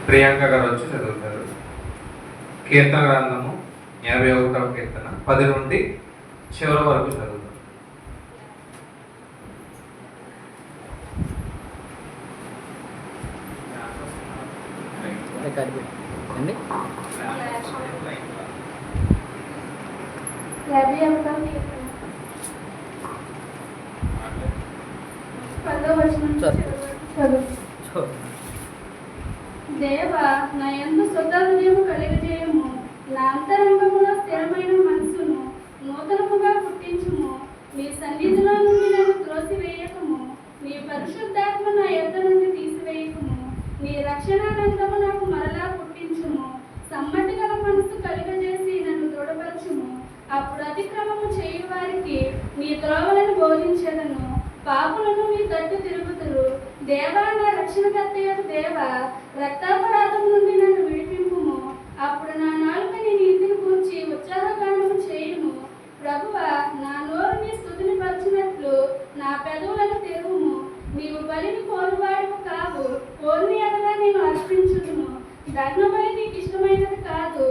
ప్రియాంక గారు వచ్చి చదువుతారు. కీర్తన గ్రంథము 51వ కీర్తన 10 నుండి చివరి వరకు చదువుతారు. దేవా, నా యందు శుద్ధ హృదయము కలిగజేయము, నా అంతరంగములో స్థిరమైన మనసును నూతనముగా పుట్టించుము. నీ సన్నిధిలో నుండి నన్ను త్రోసివేయకము, నీ పరిశుద్ధాత్మ నా యొద్ద నుండి తీసివేయకము. నీ రక్షణానందము నాకు మరలా పుట్టించుము. సమ్మతి గల మనసు కలిగజేసి నన్ను దృఢపరచుము. అప్పుడు అతిక్రమము చేయు వారికి నీ త్రోవలను బోధించెదను, పాపులను మీ తట్టు తిరుగుతురు. దేవా, నా రక్షణకర్తయగు దేవా, రక్తాపరాధం నుండి నన్ను విడిపింపుము. అప్పుడు నా నాలుక నీ నీతిని కూర్చి ఉత్సాహగానము చేయును. ప్రభువా, నా నోరు నీ స్తుతిని పరిచినట్లు నా పెదవులను తెరువుము. నీవు బలిని కోరువాడువు కావు, కోరిని ఎడలా నేను అర్పించుదును. దహనబలి నీకు ఇష్టమైనది కాదు,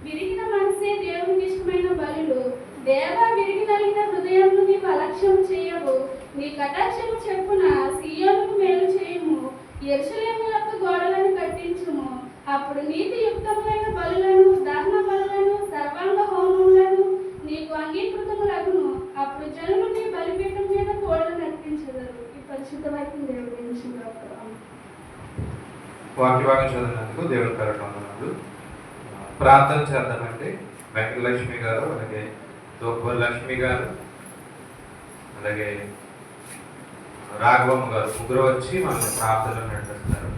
విరిగిన మనసే దేవునికి ఇష్టమైన బలులు. దేవా, విరిగి నలిగిన హృదయంను నీవు అలక్ష్యం చేయవు. నీ కటాక్షము చెప్పున సీయోనుకు మేలు చేయుము, యెరూషలేము యొక్క గోడలను కట్టించుము. అప్పుడు నీతియుక్తములైన బలులను, దహన బలులను, సర్వాంగ హోమములను నీకు అంగీకృతములగును. అప్పుడు జనులు నీ బలిపీఠం మీద కోళ్లను అర్పించెదరు. ఈ పరిశుద్ధ వాక్యం దేవుడి నుంచి వాక్యభాగం చదివినందుకు దేవుని పేరట వందనాలు. ప్రార్థన చేద్దామంటే వెంకటలక్ష్మి గారు, అలాగే తోపుల లక్ష్మి గారు, అలాగే రాఘవమ్మ గారు ముగ్గురు వచ్చి మన ప్రార్థనలు నడిపిస్తారు.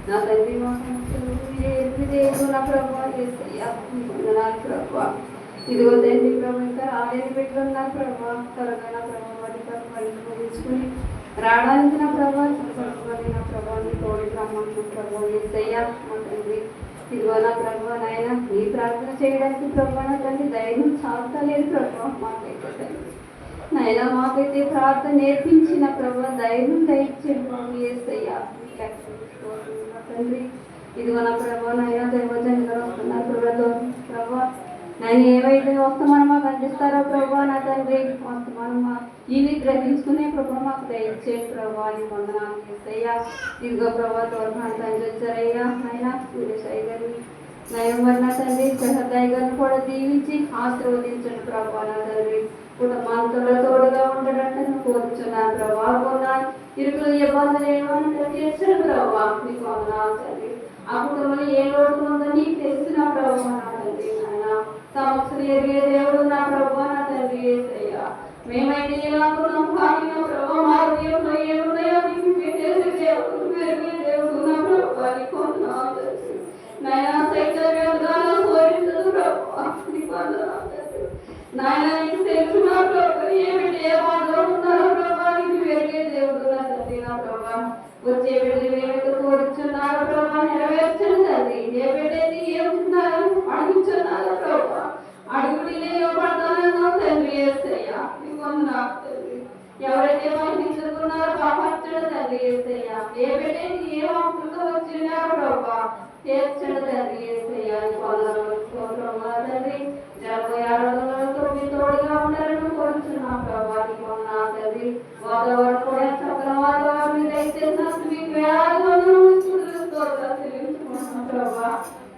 నా తండ్రి నా ప్రభావ ఇదిగో తండ్రి ప్రభు ఇంకా ఆలయం పెట్టుకున్నారు ప్రభావ త్వరగా నా ప్రభావాన్ని ముగించుకుని రావడానికి నా ప్రభావం నా ప్రభావాన్ని తోడి రమ్మంటున్న ప్రభావం ఏసయ్యా మా తండ్రి. ఇదిగో నా ప్రభావ నాయన నీ ప్రార్థన చేయడానికి ప్రభావ నా తండ్రి ధైర్యం చాలలేదు ప్రభావ మాకైతే తండ్రి నాయన మాకైతే ప్రార్థన నేర్పించిన ప్రభావ ధైర్యం దయచేయండి ప్రభు ఏసయ్యా తండ్రి. ఇదిగో నా ప్రభావ నాయన దైవజనులు వస్తున్నారు ప్రభావ నాయన ఏవైతే వస్తామని మాకు అందిస్తారో ప్రభావ నా తండ్రి వస్తామని మా ఇవి గ్రహించుకునే ప్రభావ మాకు దయచేయండి ప్రభావ అని వందనాలు చేస్తాయ్యా. ఇదిగో ప్రభావ తోడు తండ్రి వచ్చారయ్యా నాయన సూర్యసాయి గారిని నయం వల్ల తండ్రి సహదాయి గారిని కూడా దీవించి ఆశీర్వదించండి ప్రభావ నా తండ్రి. కుటుంబాంతో తోడుగా ఉండడానికి కోరుచున్నాను ప్రభావ. కొన్నా ఇరుకులు ఇబ్బందులు ఏమన్నా తీర్చండి ప్రభావ మీకు వందనాలు తండ్రి. ఆ కుటుంబంలో ఏ లోటు ఉందో నీకు తెలిసిన ప్రభావ నా తండ్రి నాయన సమస్యలు ఎరిగే దేవుడు నా ప్రభావ నా తండ్రి ఏసయ్యా. మేమైతే ఎలాగున్నాం భాగ్యం ప్రభావ మా హృదయంలో ఏమున్నాయో నీకు తెలిసి దేవుడు పెరిగే దేవుడు నా ప్రభావ నీకు వందనాలు తండ్రి నాయన. సైతవ్యంగానూ కోరించదు ప్రభావ నీకు వందనాలు తండ్రి నాయన. నీకు తెలుసు నా ప్రభావ ఏమిటి ఏ బాధలో ఉన్నారో ప్రభావ నీకు పెరిగే దేవుడు నా తండ్రి నా ప్రభావ. వచ్చే బిడ్డలు ఏమైతే కోరుచున్నారో ప్రభావ నెరవేర్చండి తండ్రి. ఏ బిడ్డని ఏమున్నారో అడుగుచున్నారో ప్రభావ అడుగుడిలే ఇవ్వబడతానో తండ్రి ఏసయ్యా నీకు వందనాలు తండ్రి. ఎవరైతే మహిళించుకున్నారో పాపచ్చుడు తండ్రి యేసయ్య. ఏ బిడ్డకి ఏ ఆకులతో వచ్చినా ప్రభా తీర్చడు తండ్రి యేసయ్య. తండ్రి 76 రోజులతో మీ తోడుగా ఉండాలని కోరుచున్నాం ప్రభా. తండ్రి వాతావరణం కూడా చక్రం వాతావరణం దయచేసినట్టు మీకు వేలాది వందలు చెల్లించుకుంటున్నాం ప్రభా.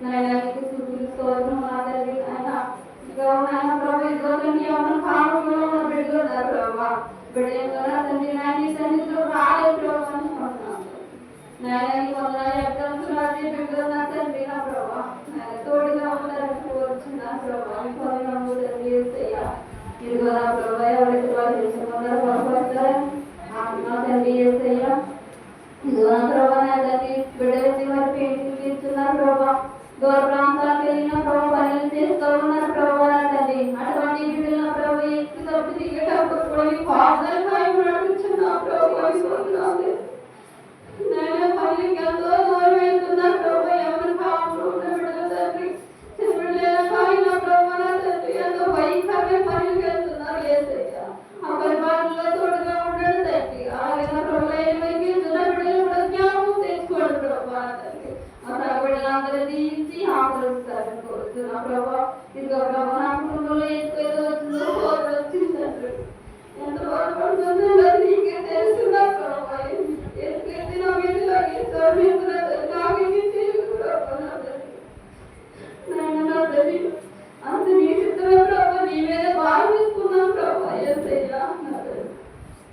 నాయన నీకు స్తుతులు స్తోత్రం నా తండ్రి. నాయన ప్రభా ఇదిగో ఎవరు కాలంలో ఉన్న బిడ్డలు ఉన్నారు ప్రభా. బిడ్డ తండ్రి నాయన ఈ సన్నిధిలో రాలేదు ప్రభా అనుకుంటున్నాం. నాయన నీ వందనాలు ఎక్కడున్నారని బిడ్డలు నా తండ్రి నా ప్రభా. నాయన తోడుగా ఉండాలని కోరుచున్నా ప్రభా. మీ పొందనము తండ్రి యేసయ్య. ఇదిగో నా ప్రభా ఎవరైతే వాళ్ళు తెలుసుకున్నారో బాగుపడతారు నా తండ్రి యేసయ్య. ఇదిగో నా ప్రభా నా తండ్రి బిడ్డలకి వారి పెయింటింగ్ తీస్తున్నారు ప్రభా. దూర ప్రాంతాలకు వెళ్ళిన ప్రభా పనులు చేస్తూ ఉన్నారు ప్రభా నా తండ్రి. అటువంటి బిడ్డల ప్రభా ఎక్కి తప్పు దిగేటప్పుడు కూడా మీ పాదాలు నడుచున్నా ప్రభా. నాయన పనులకి ఎంతో దూరం వెళ్తున్నారు ప్రభా. ఎవరు కావాలి ఉన్న బిడ్డల తండ్రి చిన్న ప్రభా నా తండ్రి ఎంతో భయంకరమైన పనులకి వెళ్తున్నారు యేసయ్య. ఆ పరిపాలనలో తోడుగా ఉండడు తండ్రి. అలాగే నా ప్రభా చిన్న బిడ్డలు కూడా జ్ఞాపకం తెచ్చుకోండి ప్రభా తండ్రి. ఆ బిడ్డలందరూ దీవించి ఆకలిస్తారని కోరుతున్నా ప్రభా. ఇదిగో ప్రభా నా కుటుంబంలో ఏదో వచ్చింది తండ్రి. ఎంత బాధపడుతుందో నీకే తెలుసున్నా ప్రభా. ఎందుకంటే నా వీధిలో అంత నీ చిత్రమే ప్రభా. నీ మీద భారం తీసుకున్నాం ప్రభా యేసయ్య.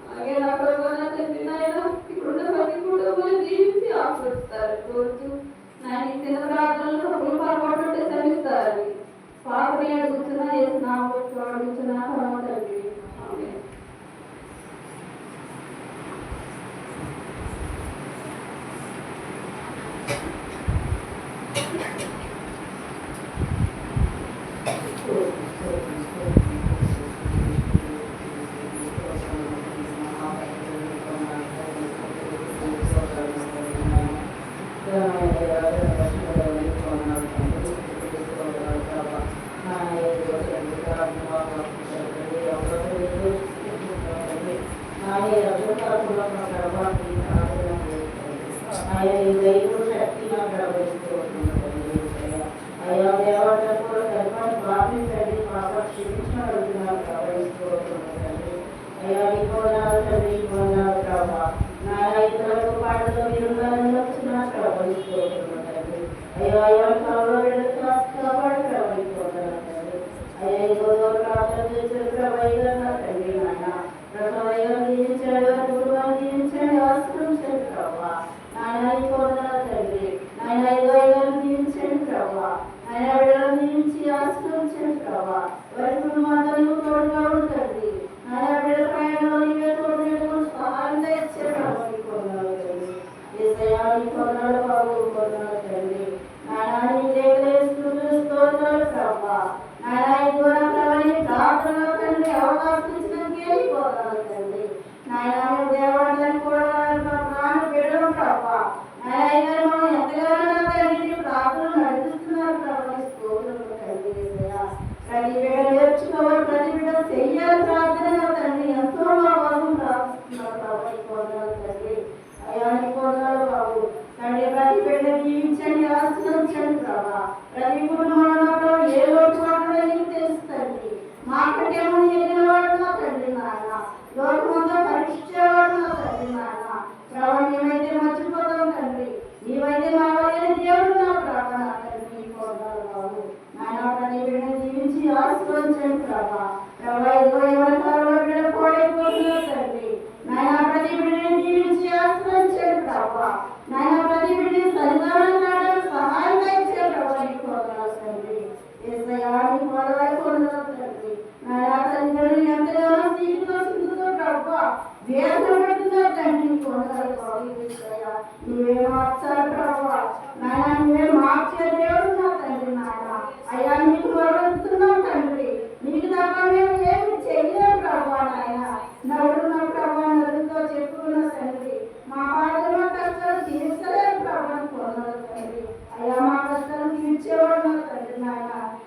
అలాగే నా ప్రభా నా తండ్రి నాయన ఇప్పుడున్న ప్రతి కుటుంబాన్ని దీవించి ఆకలిస్తారని కోరుతూ నాయన ఇచ్చిన ప్రార్థనలు ప్రభులు పొరపాటు శ్రమిస్తారని పాపని అడుగుతున్నా అడుగుతున్నా తండ్రి. ఆమేన్.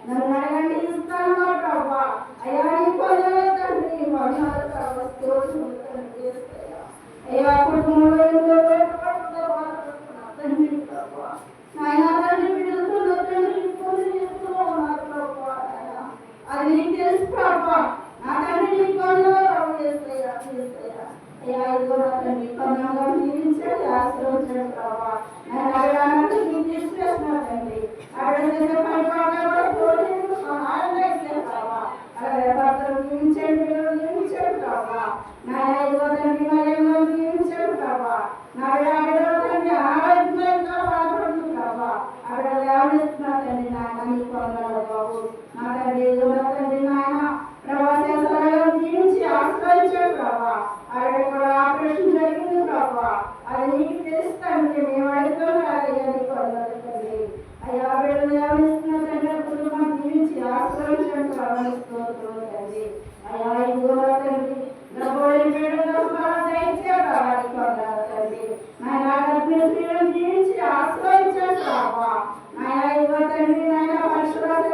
నన్ను అడగండి ఇస్తాను ప్రభా. అయ్యా నీ పొందలేదు తండ్రి. ప్రభా నా తండ్రి నీ కొందరు ప్రభు యేసయ్యా యేసయ్యా అయ్యా ఇదిగో నా తండ్రి కొందరు దీవించండి ఆశీర్వదించండి ప్రభా నేను అడగానంటే నీకు తీసుకొస్తున్నా తండ్రి అడగలేని పరిపాలన కూడా తోడు సహాయం చేసే ప్రభా అలాగే భర్తలు దీవించండి పిల్లలు దీవించండి ప్రభా నా ఇదిగో తండ్రి మళ్ళీ దీవించండి ప్రభా నా అడగలో తండ్రి ఆరోగ్యంగా బాధపడుతుంది ప్రభా అక్కడ లేవనిస్తున్నా తండ్రి నాయన నీ కొందరు బాబు నా తండ్రి నా తండ్రి నాయన ప్రవాసాలను దీవించి ఆశ్రయించాడు ప్రభా అక్కడ కూడా ఆపరేషన్ జరిగింది ప్రభా అది నీకు తెలుసు తండ్రి మేము అడుగుతాం అయ్యా నీ కొందరు తండ్రి అయ్యా వీళ్ళు లేవనిస్తున్న తండ్రి కుటుంబం దీవించి ఆశ్రయించండి ప్రభావిస్తూ తండ్రి అయ్యా ఇదిగో తండ్రి గర్భవతి బిడ్డలకు బాగా దయచేయ ప్రభా నీ కొందరు తండ్రి నాయన గర్భిణీ స్త్రీలను దీవించి ఆశ్రయించండి ప్రభా నాయన ఇదిగో తండ్రి నాయన పరిశుభ్రత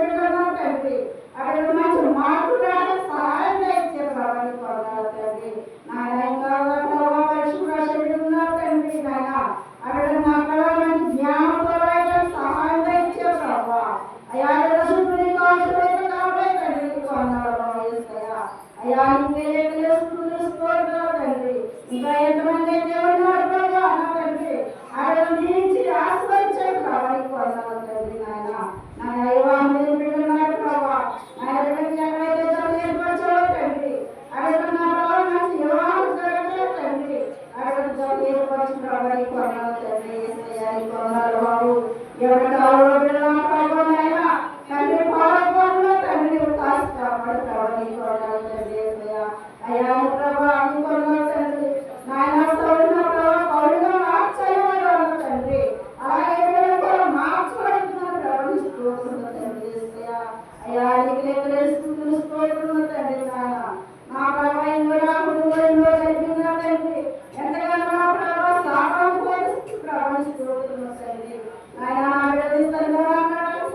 తండ్రి అక్కడ మంచి మార్పులు రావడానికి సహాయం దయచే ప్రభా నీ కొందరు తండ్రి నాయన ఇంకా ప్రభా పరిశుభ్రత ఉన్నారు తండ్రి నాయన అక్కడ నా ప్రభా మంచి జ్ఞానంతో రాయడానికి సహాయం దయచే ప్రభా అయ్యా శుద్ధుని కావడం కాబట్టి తండ్రి నీ కొందరు యేసయ్యా అయ్యా నీకే తండ్రి ఇంకా ఎంతమంది అయితే ఉన్నారు ప్రభా నా తండ్రి అక్కడ దీవించి ఆశ్రయించండి ప్రభా నీ కొందరు తండ్రి నాయన నా అయ్యా బిడ్డలు ప్రభా నా ఎక్కడైతే ఏర్పరచాలో తండ్రి అక్కడ నా ప్రభా మంచి వివాహం జరగలేదు తండ్రి అక్కడ ఏర్పరిచిన ప్రభా నీ కొందరు తండ్రి యేసయ్యా నీ కొందరు బాబు ఎవరి కాలంలో బిడ్డలు ప్రభా నాయన తండ్రి పాలకోణంలో తండ్రి కాస్త కాపాడు ప్రభా నీ కొందరు తండ్రి యేసయ్యా అయ్యా ప్రభా నీ కొందరు తండ్రి నాయన సౌలుగా ప్రభా పౌలుగా మార్చాలి తండ్రి అలాగే కూడా మార్చబడుతున్నారు ప్రభా నీ స్తోత్రం తండ్రి యేసయ్యా అయ్యా నీకు లెక్కలేస్తున్న స్తోత్రం తండ్రి నాయన నా ప్రభా ఇందులో కుటుంబంలో జరిగిందా తండ్రి ఎంతగానో నా ప్రభా సాపం పోలిస్తూ ప్రభా నీ స్తోత్రం తండ్రి నాయన నా బిడ్డలు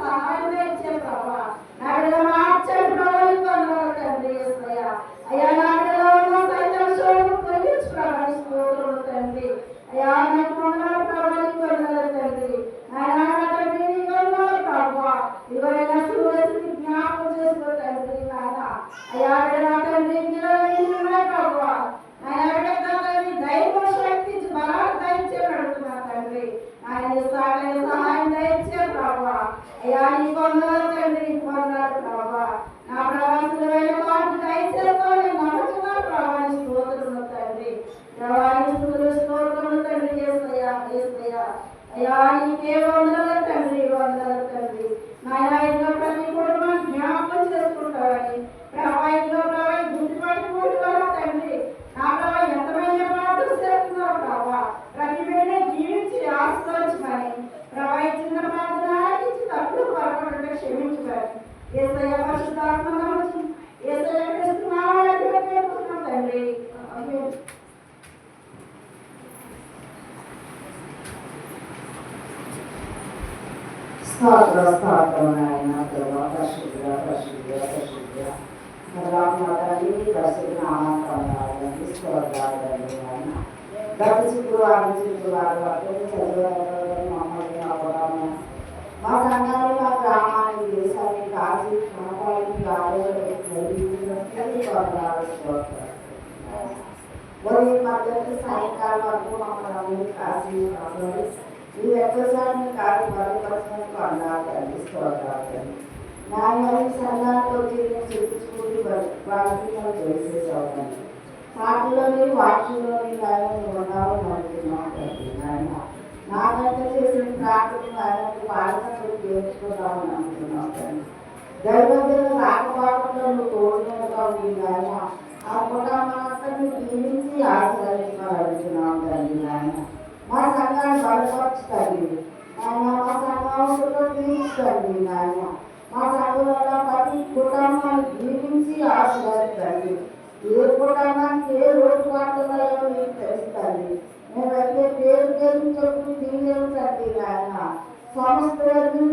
సహాయం చేసే ప్రభా నా బిడ్డలు మార్చండి ప్రభా నీ కొందరు తండ్రి యేసయ్యా అయ్యా నా బిడ్డలో ఉన్న సైతం శోధన తొలగించు ప్రభా నీ స్తోత్రం తండ్రి అయ్యా నా కొందరు ప్రభా నీ కొందరు తండ్రి నాయన నా తండ్రి నీ కొందరు ప్రభా ఎవరైనా సురక్షిత జ్ఞాపకం చేసుకో తండ్రి నాయన అయ్యా నా తండ్రి ప్రభా నాయన బిడ్డ తండ్రి ధైర్య శక్తి బలాలు దయచే పెడుతున్నా తండ్రి ఆయన సహాయం దయచే ప్రభా అయ్యా నీ కొందరు తండ్రి కొందరు ప్రభా నా ప్రవాసులైన వాటిని దయచేసుకొని నమ్ముతున్నా ప్రభా నీ స్తోత్రములు తండ్రి ప్రభా నీ స్తోత్రములు తండ్రి యేసయ్యా యేసయ్యా అయ్యా నీకే వందనాలు తండ్రి వందనాలు తండ్రి నాయన ఇంట్లో ప్రతి కుటుంబాన్ని జ్ఞాపకం చేసుకుంటారని ప్రభా ఇంట్లో ప్రభా గుర్తుపట్టుకుంటున్నారా తండ్రి నా ప్రభా ఎంతమంది ప్రార్థన చేస్తున్నారు ప్రభా ప్రతి బిడ్డని జీవించి ఆశ్రయించమని ప్రభా చిన్న ప్రార్థన ఆలకించి తప్పుడు పొరపాటు క్షమించమని యేసయ్య పరిశుద్ధాత్మ నామమున యేసయ్య క్రీస్తు నామములో వేడుకుంటున్నాం తండ్రి ఆమేన్. స్తోత్రం నాయన ప్రభా పరిశుద్ధ పరిశుద్ధ పరిశుద్ధ తండ్రి పరిశుద్ధ నామాన్ని స్తోత్రాలు నాయన గత శుక్రవారం చదివారు మమ్మల్ని అవ్వడము మా సంఘాలు మా గ్రామానికి దేశానికి కాశీ మనపాలకి ఉదయం మధ్యాహ్నం సాయంకాలం వరకు మమ్మల్ని అందరినీ కాశీ ఈ వ్యవసాయాన్ని కాదు బలపరచడానికి అన్నారు స్తోత్రాలు నాయన సంఘాలతో చూపించుకుంటూ వాటిని చేసేసామండి వాటిలోని వాటిలోని నాయన ఉన్నామని అనుకున్నాం నాయన నాకంటే చేసిన ప్రార్థన నాయనకి పాలనతో చేర్చుకుందామని అనుకున్నాం తండ్రి దైవజన రాకపోవడంలో నువ్వు తోడుగా ఉంది నాయన ఆ కుటుంబాన్ని జీవించి ఆశీర్వదించాలని అడుగుతున్నాం తండ్రి నాయన మా సంఘాన్ని బలపరుచుతండి నాయన మా సంఘంలో జీవించండి నాయన మా సంఘంలో ప్రతి కుటుంబాన్ని జీవించి ఆశీర్వదించండి ఏ కుటుంబానికి ఏ రోజు పడుతున్నాయో మీకు తెలుస్తుంది మేమైతే పేరు పేరు చెప్పి దీవించండి నాయన సమస్త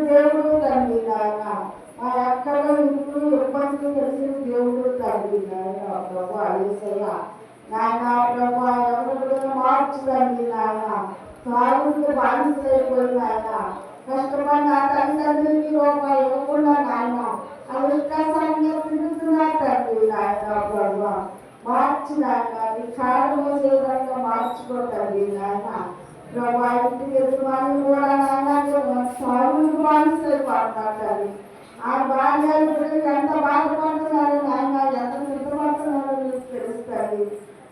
దేవుడు తండ్రి నాయన మా ఎక్కడో ఇంట్లో ఇబ్బందులు తెలిసిన దేవుడు తండ్రి నాయన ప్రభు యేసయ్య నాయన ప్రభు ఎవరు మార్చుదండి నాయన సాగుకు బాధితులైపోయి నాయన కష్టపడిన తల్లిదండ్రులకి రూపాయి ఇవ్వకుండా నాయన ఆ విశ్వాసాన్ని తిరుగుతున్నారు నాయన ప్రభు మార్చి నాయన నీ కారణం వచ్చే విధంగా మార్చుకోతండి నాయన ప్రభు ఇంటికి ఎదురువాళ్ళు కూడా నాయన సాగులకు బానిసైపోతున్నారు ఆ బాల్యాలు గురించి ఎంత బాధపడుతున్నారు నాయన ఎంత సిద్ధపడుతున్నారో మీకు తెలుస్తుంది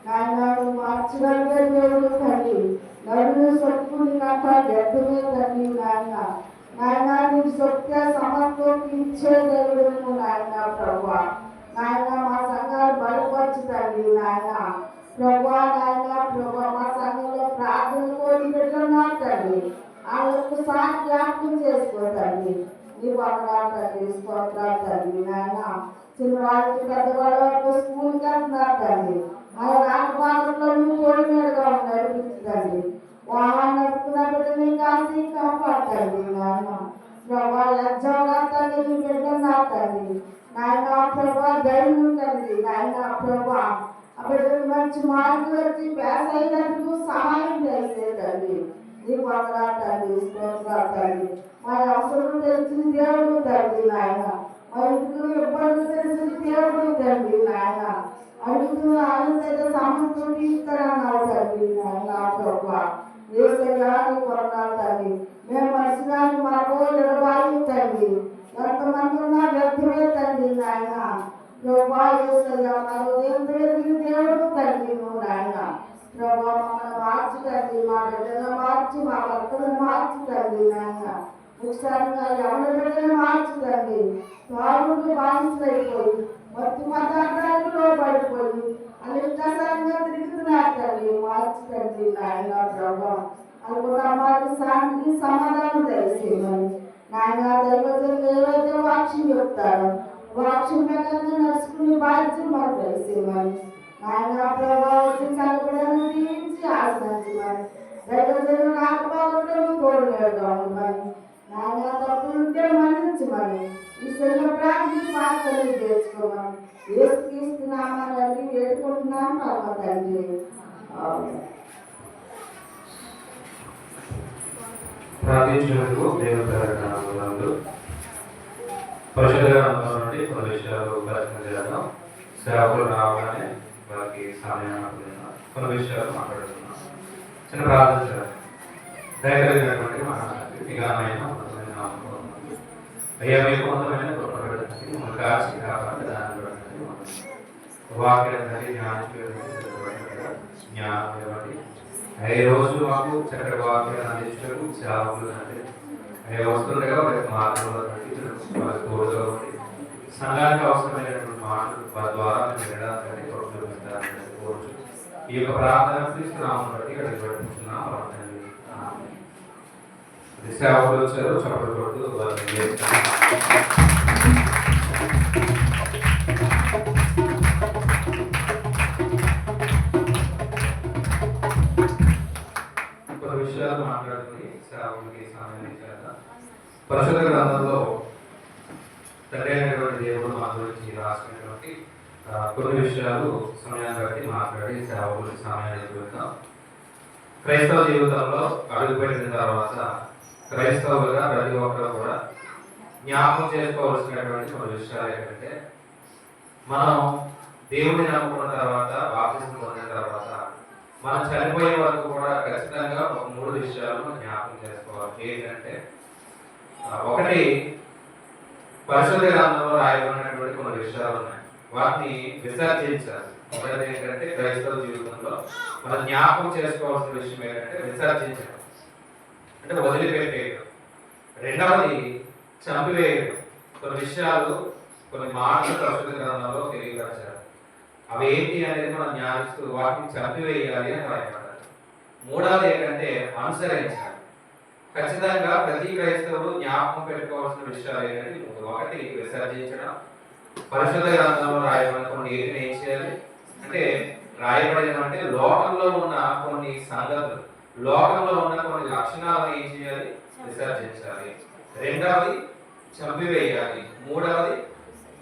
నాయన నువ్వు మార్చగలిగే దేవుడు తల్లి నడుము సొప్పుని కట్ట గెద్దమే తల్లి నాయన నాయన నీకు సొప్తే సమస్యకి ఇచ్చే దేవుడు నాయన ప్రభు నాయన మా సంఘాలు బలపరచు తల్లి నాయన ప్రభు నాయన ప్రభు మా సంఘంలో ప్రార్థన కోరి పెట్టున్నారు తల్లి వాళ్ళకు సాటి జ్ఞాపకం చేసుకోతండి నీ వందనాలు తల్లి స్తోత్రాలు తల్లి నాయన చిన్నవాళ్ళకి పెద్దవాళ్ళ వరకు స్కూల్కి వెళ్తున్నారు తల్లి మన రాకపోకల్లో నువ్వు తోడుగా నడిపించండి వాహనం నడుపుతున్నప్పుడు నీ కాసి కాపాడండి నాయన ప్రభా యజ్జంగా తల్లి నీ బిడ్డన్నా తల్లి నాయన ప్రభా ధైర్యం తల్లి నాయన ప్రభా అప్పుడు మంచి మార్కులు వచ్చి పేస అయినందుకు సహాయం చేసే తల్లి నీ వందనాలు తల్లి స్తోత్రాలు తల్లి మా అవసరం తెలిసిన దేవుడు తల్లి నాయన మా ఇంటికి ఇబ్బంది తెలిసిన దేవుడు తల్లి నాయన అడుగుతూ ఆనంద సమస్యలు తీసుకురన్నావు తల్లి నాయన ప్రభా ఏసయ్యా నీ కొరనాలు తల్లి మేము మనిషిగాని మా రోజు ఎడబాయి తల్లి ఎంతమంది ఉన్నా వ్యక్తిమే తల్లి నాయన ప్రభా ఏసయ్యా మా దేవుడు తల్లి నువ్వు నాయన ప్రభా మమ్మల్ని మార్చి తల్లి మా బిడ్డను మార్చి మా భర్తను మార్చి తల్లి నాయన ముఖ్యంగా ఎవరి బిడ్డను మార్చి తల్లి తాగుడు బానిసైపోయి మత్తు పదార్థాలలో పడిపోయి అనిష్టంగా తిరుగుతున్నారు తల్లి మార్చి తల్లి నాయన ప్రభా అనుకున్నవారికి శాంతికి సమాధానం తెలిసేమని నాయన దైవజనులు ఏవైతే వాక్యం చెప్తారో వాక్యం ప్రకారంగా నడుచుకుని బాధ్యత మాకు తెలిసేమని నాయన ప్రభా వచ్చి కలపడానికి దీవించి ఆశ్రయించమని దైవజనులు రాకపోవడం తోడుగా ఉండమని నాయన తప్పులుంటే మన్నించమని ఈ సెల్ల ప్రాంతి పాత్రలు తెచ్చుకోమని ఏసుక్రీస్తున్నామని అడిగి వేడుకుంటున్నాం పరమ తండ్రి ప్రార్థించినందుకు దేవుడు పరిశుద్ధంగా నుండి కొన్ని విషయాలు ప్రయత్నం చేద్దాం సేవకులు రావగానే వారికి సమయాన్ని కొన్ని విషయాలు మాట్లాడుతున్నాం చిన్న ప్రార్థన చేద్దాం దయగలిగినటువంటి మన నిఘామైన అయ్యా మీకు కొంతమైన గొప్ప పెడుతుంది మన కాచి కాపాడి దాన్ని పెడుతుంది వాక్యాన్ని జ్ఞానం ఇవ్వండి ఏ రోజు మాకు చక్కటి వాక్యాన్ని అందించడం సేవకులు అంటే ఏ వస్తుండగా వారికి మార్గంలో వారి తోడుగా ఉండి సంఘానికి అవసరమైనటువంటి మాటలు వారి ద్వారా మేము వినడానికి కోరుచు ఈ యొక్క ప్రార్థన తీసుకున్నాము బట్టి అడిగి పెట్టుకుంటున్నాం సేవకులు వచ్చారు చప్పటి కొడుతూ వారిని కొన్ని విషయాలు మాట్లాడుకుని సేవకులకి సమయం ఇచ్చారు. పరిశుద్ధ గ్రంథంలో తండ్రి అయినటువంటి దేవుడు మా గురించి రాసుకునేటువంటి కొన్ని విషయాలు సమయాన్ని బట్టి మాట్లాడి సేవకులకి సమయాన్ని చూద్దాం. క్రైస్తవ జీవితంలో అడుగుపెట్టిన తర్వాత క్రైస్తవులుగా ప్రతి ఒక్కరు కూడా జ్ఞాపకం చేసుకోవాల్సినటువంటి కొన్ని విషయాలు ఏంటంటే మనం దేవుడిని నమ్ముకున్న తర్వాత బాప్తిస్మం పొందిన తర్వాత మనం చనిపోయే వరకు కూడా ఖచ్చితంగా ఒక 3 విషయాలను జ్ఞాపకం చేసుకోవాలి. ఏంటంటే ఒకటి పరిశుద్ధ గ్రంథంలో రాయబడినటువంటి కొన్ని విషయాలు ఉన్నాయి, వాటిని విసర్జించాలి. ఒకటి ఏంటంటే క్రైస్తవ జీవితంలో మనం జ్ఞాపకం చేసుకోవాల్సిన విషయం ఏంటంటే విసర్జించడం అంటే వదిలిపెట్టేయడం. రెండవది చంపివేయడం. కొన్ని విషయాలు కొన్ని మాటలు పరిశుద్ధ గ్రంథంలో తెలియపరచారు. అవి ఏంటి అనేది మనం జ్ఞానిస్తూ వాటిని చంపివేయాలి అని రాయబడ్డారు. మూడవది ఏంటంటే అనుసరించాలి. ఖచ్చితంగా ప్రతి క్రైస్తవుడు జ్ఞాపకం పెట్టుకోవాల్సిన విషయాలు ఏంటంటే ఒకటి విసర్జించడం. పరిశుద్ధ గ్రంథంలో రాయబడిన కొన్ని ఏంటిని ఏం చేయాలి అంటే రాయబడిన అంటే లోకంలో ఉన్న కొన్ని సంగతులు, లోకంలో ఉన్న కొన్ని లక్షణాలను ఏం చేయాలి విసర్జించాలి. రెండవది చంపివేయాలి. మూడవది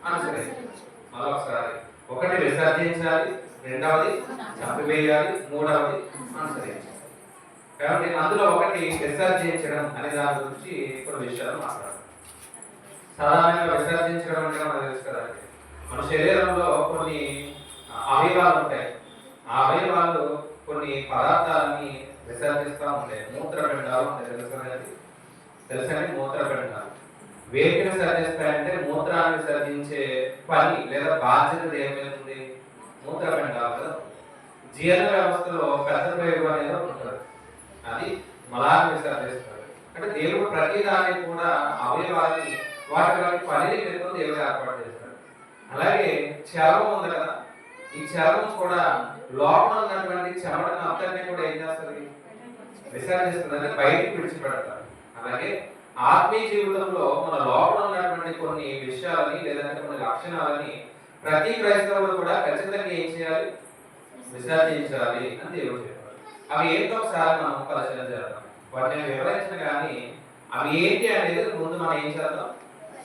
అనుసరించాలి. మరొకసారి ఒకటి విసర్జించాలి, రెండవది చంపివేయాలి, మూడవది అనుసరించాలి. కాబట్టి అందులో ఒకటి విసర్జించడం అనే దాని గురించి కొన్ని విషయాలు మాట్లాడాలి. సాధారణంగా విసర్జించడం అంటే మనకు తెలుసు కదండి, మన శరీరంలో కొన్ని అవయవాలు ఉంటాయి. ఆ అవయవాలు కొన్ని పదార్థాలని విసర్జిస్తూ ఉంటాయి. మూత్రపిండాలు ఉంటాయి, తెలుసండి మూత్రపిండాలు వేటిని విసర్జిస్తాయంటే మూత్రాన్ని విసర్జించే పని లేదా బాధ్యత దేని మీద ఉంది? మూత్రపిండాలు కదా. జీర్ణ వ్యవస్థలో పెద్ద ప్రయోగం అనేది ఉంటుంది, అది మలాన్ని విసర్జిస్తారు. అంటే దేవుడు ప్రతి దాన్ని కూడా అవయవాన్ని వాటి పనిని మీద దేవుడు ఏర్పాటు చేస్తాడు. అలాగే చర్మం ఉంది కదా, ఈ చర్మం కూడా లోపల ఉన్నటువంటి చెమటను అంతటినీ కూడా ఏం చేస్తుంది? విసర్జిస్తుంది, అంటే బయటికి విడిచిపెడతారు. అలాగే ఆత్మీయ జీవితంలో మన లోపల ఉన్నటువంటి కొన్ని విషయాలని లేదంటే కొన్ని లక్షణాలని ప్రతి క్రైస్తవుడు కూడా ఖచ్చితంగా ఏం చేయాలి? విసర్జించాలి అని దేవుడు చెప్పారు. అవి ఏంటో ఒకసారి మనం పరిశీలన చేద్దాం. వాటిని వివరించిన కానీ అవి ఏంటి అనేది ముందు మనం ఏం చేద్దాం?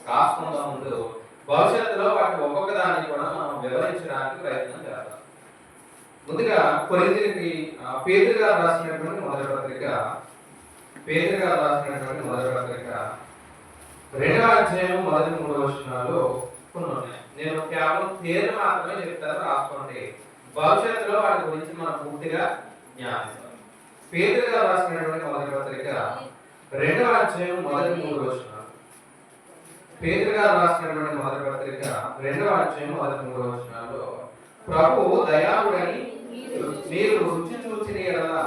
రాసుకుందాం. ముందు భవిష్యత్తులో వాటిని ఒక్కొక్క దాన్ని కూడా మనం వివరించడానికి ప్రయత్నం చేద్దాం. ముందుగా కొరింథీయులకి పేతురు గారు రాసినటువంటి మొదటి పత్రిక, పేతురు గారు రాసినటువంటి మొదటి పత్రిక 2వ అధ్యాయం మొదటి 3 వచనాలు కొన్ని ఉన్నాయి. నేను కేవలం పేరు మాత్రమే చెప్తాను, రాసుకోండి. భవిష్యత్తులో వాటి గురించి మనం పూర్తిగా జ్ఞాపిస్తాం. పేతురు గారు రాసినటువంటి మొదటి పత్రిక 2వ అధ్యాయం మొదటి 3 వచనాలు. పేతురు గారు రాసినటువంటి మొదటి పత్రిక 2వ అధ్యాయం మొదటి 3 వచనాల్లో ప్రభు దయాళుడని మీరు రుచి చూచిన యెడల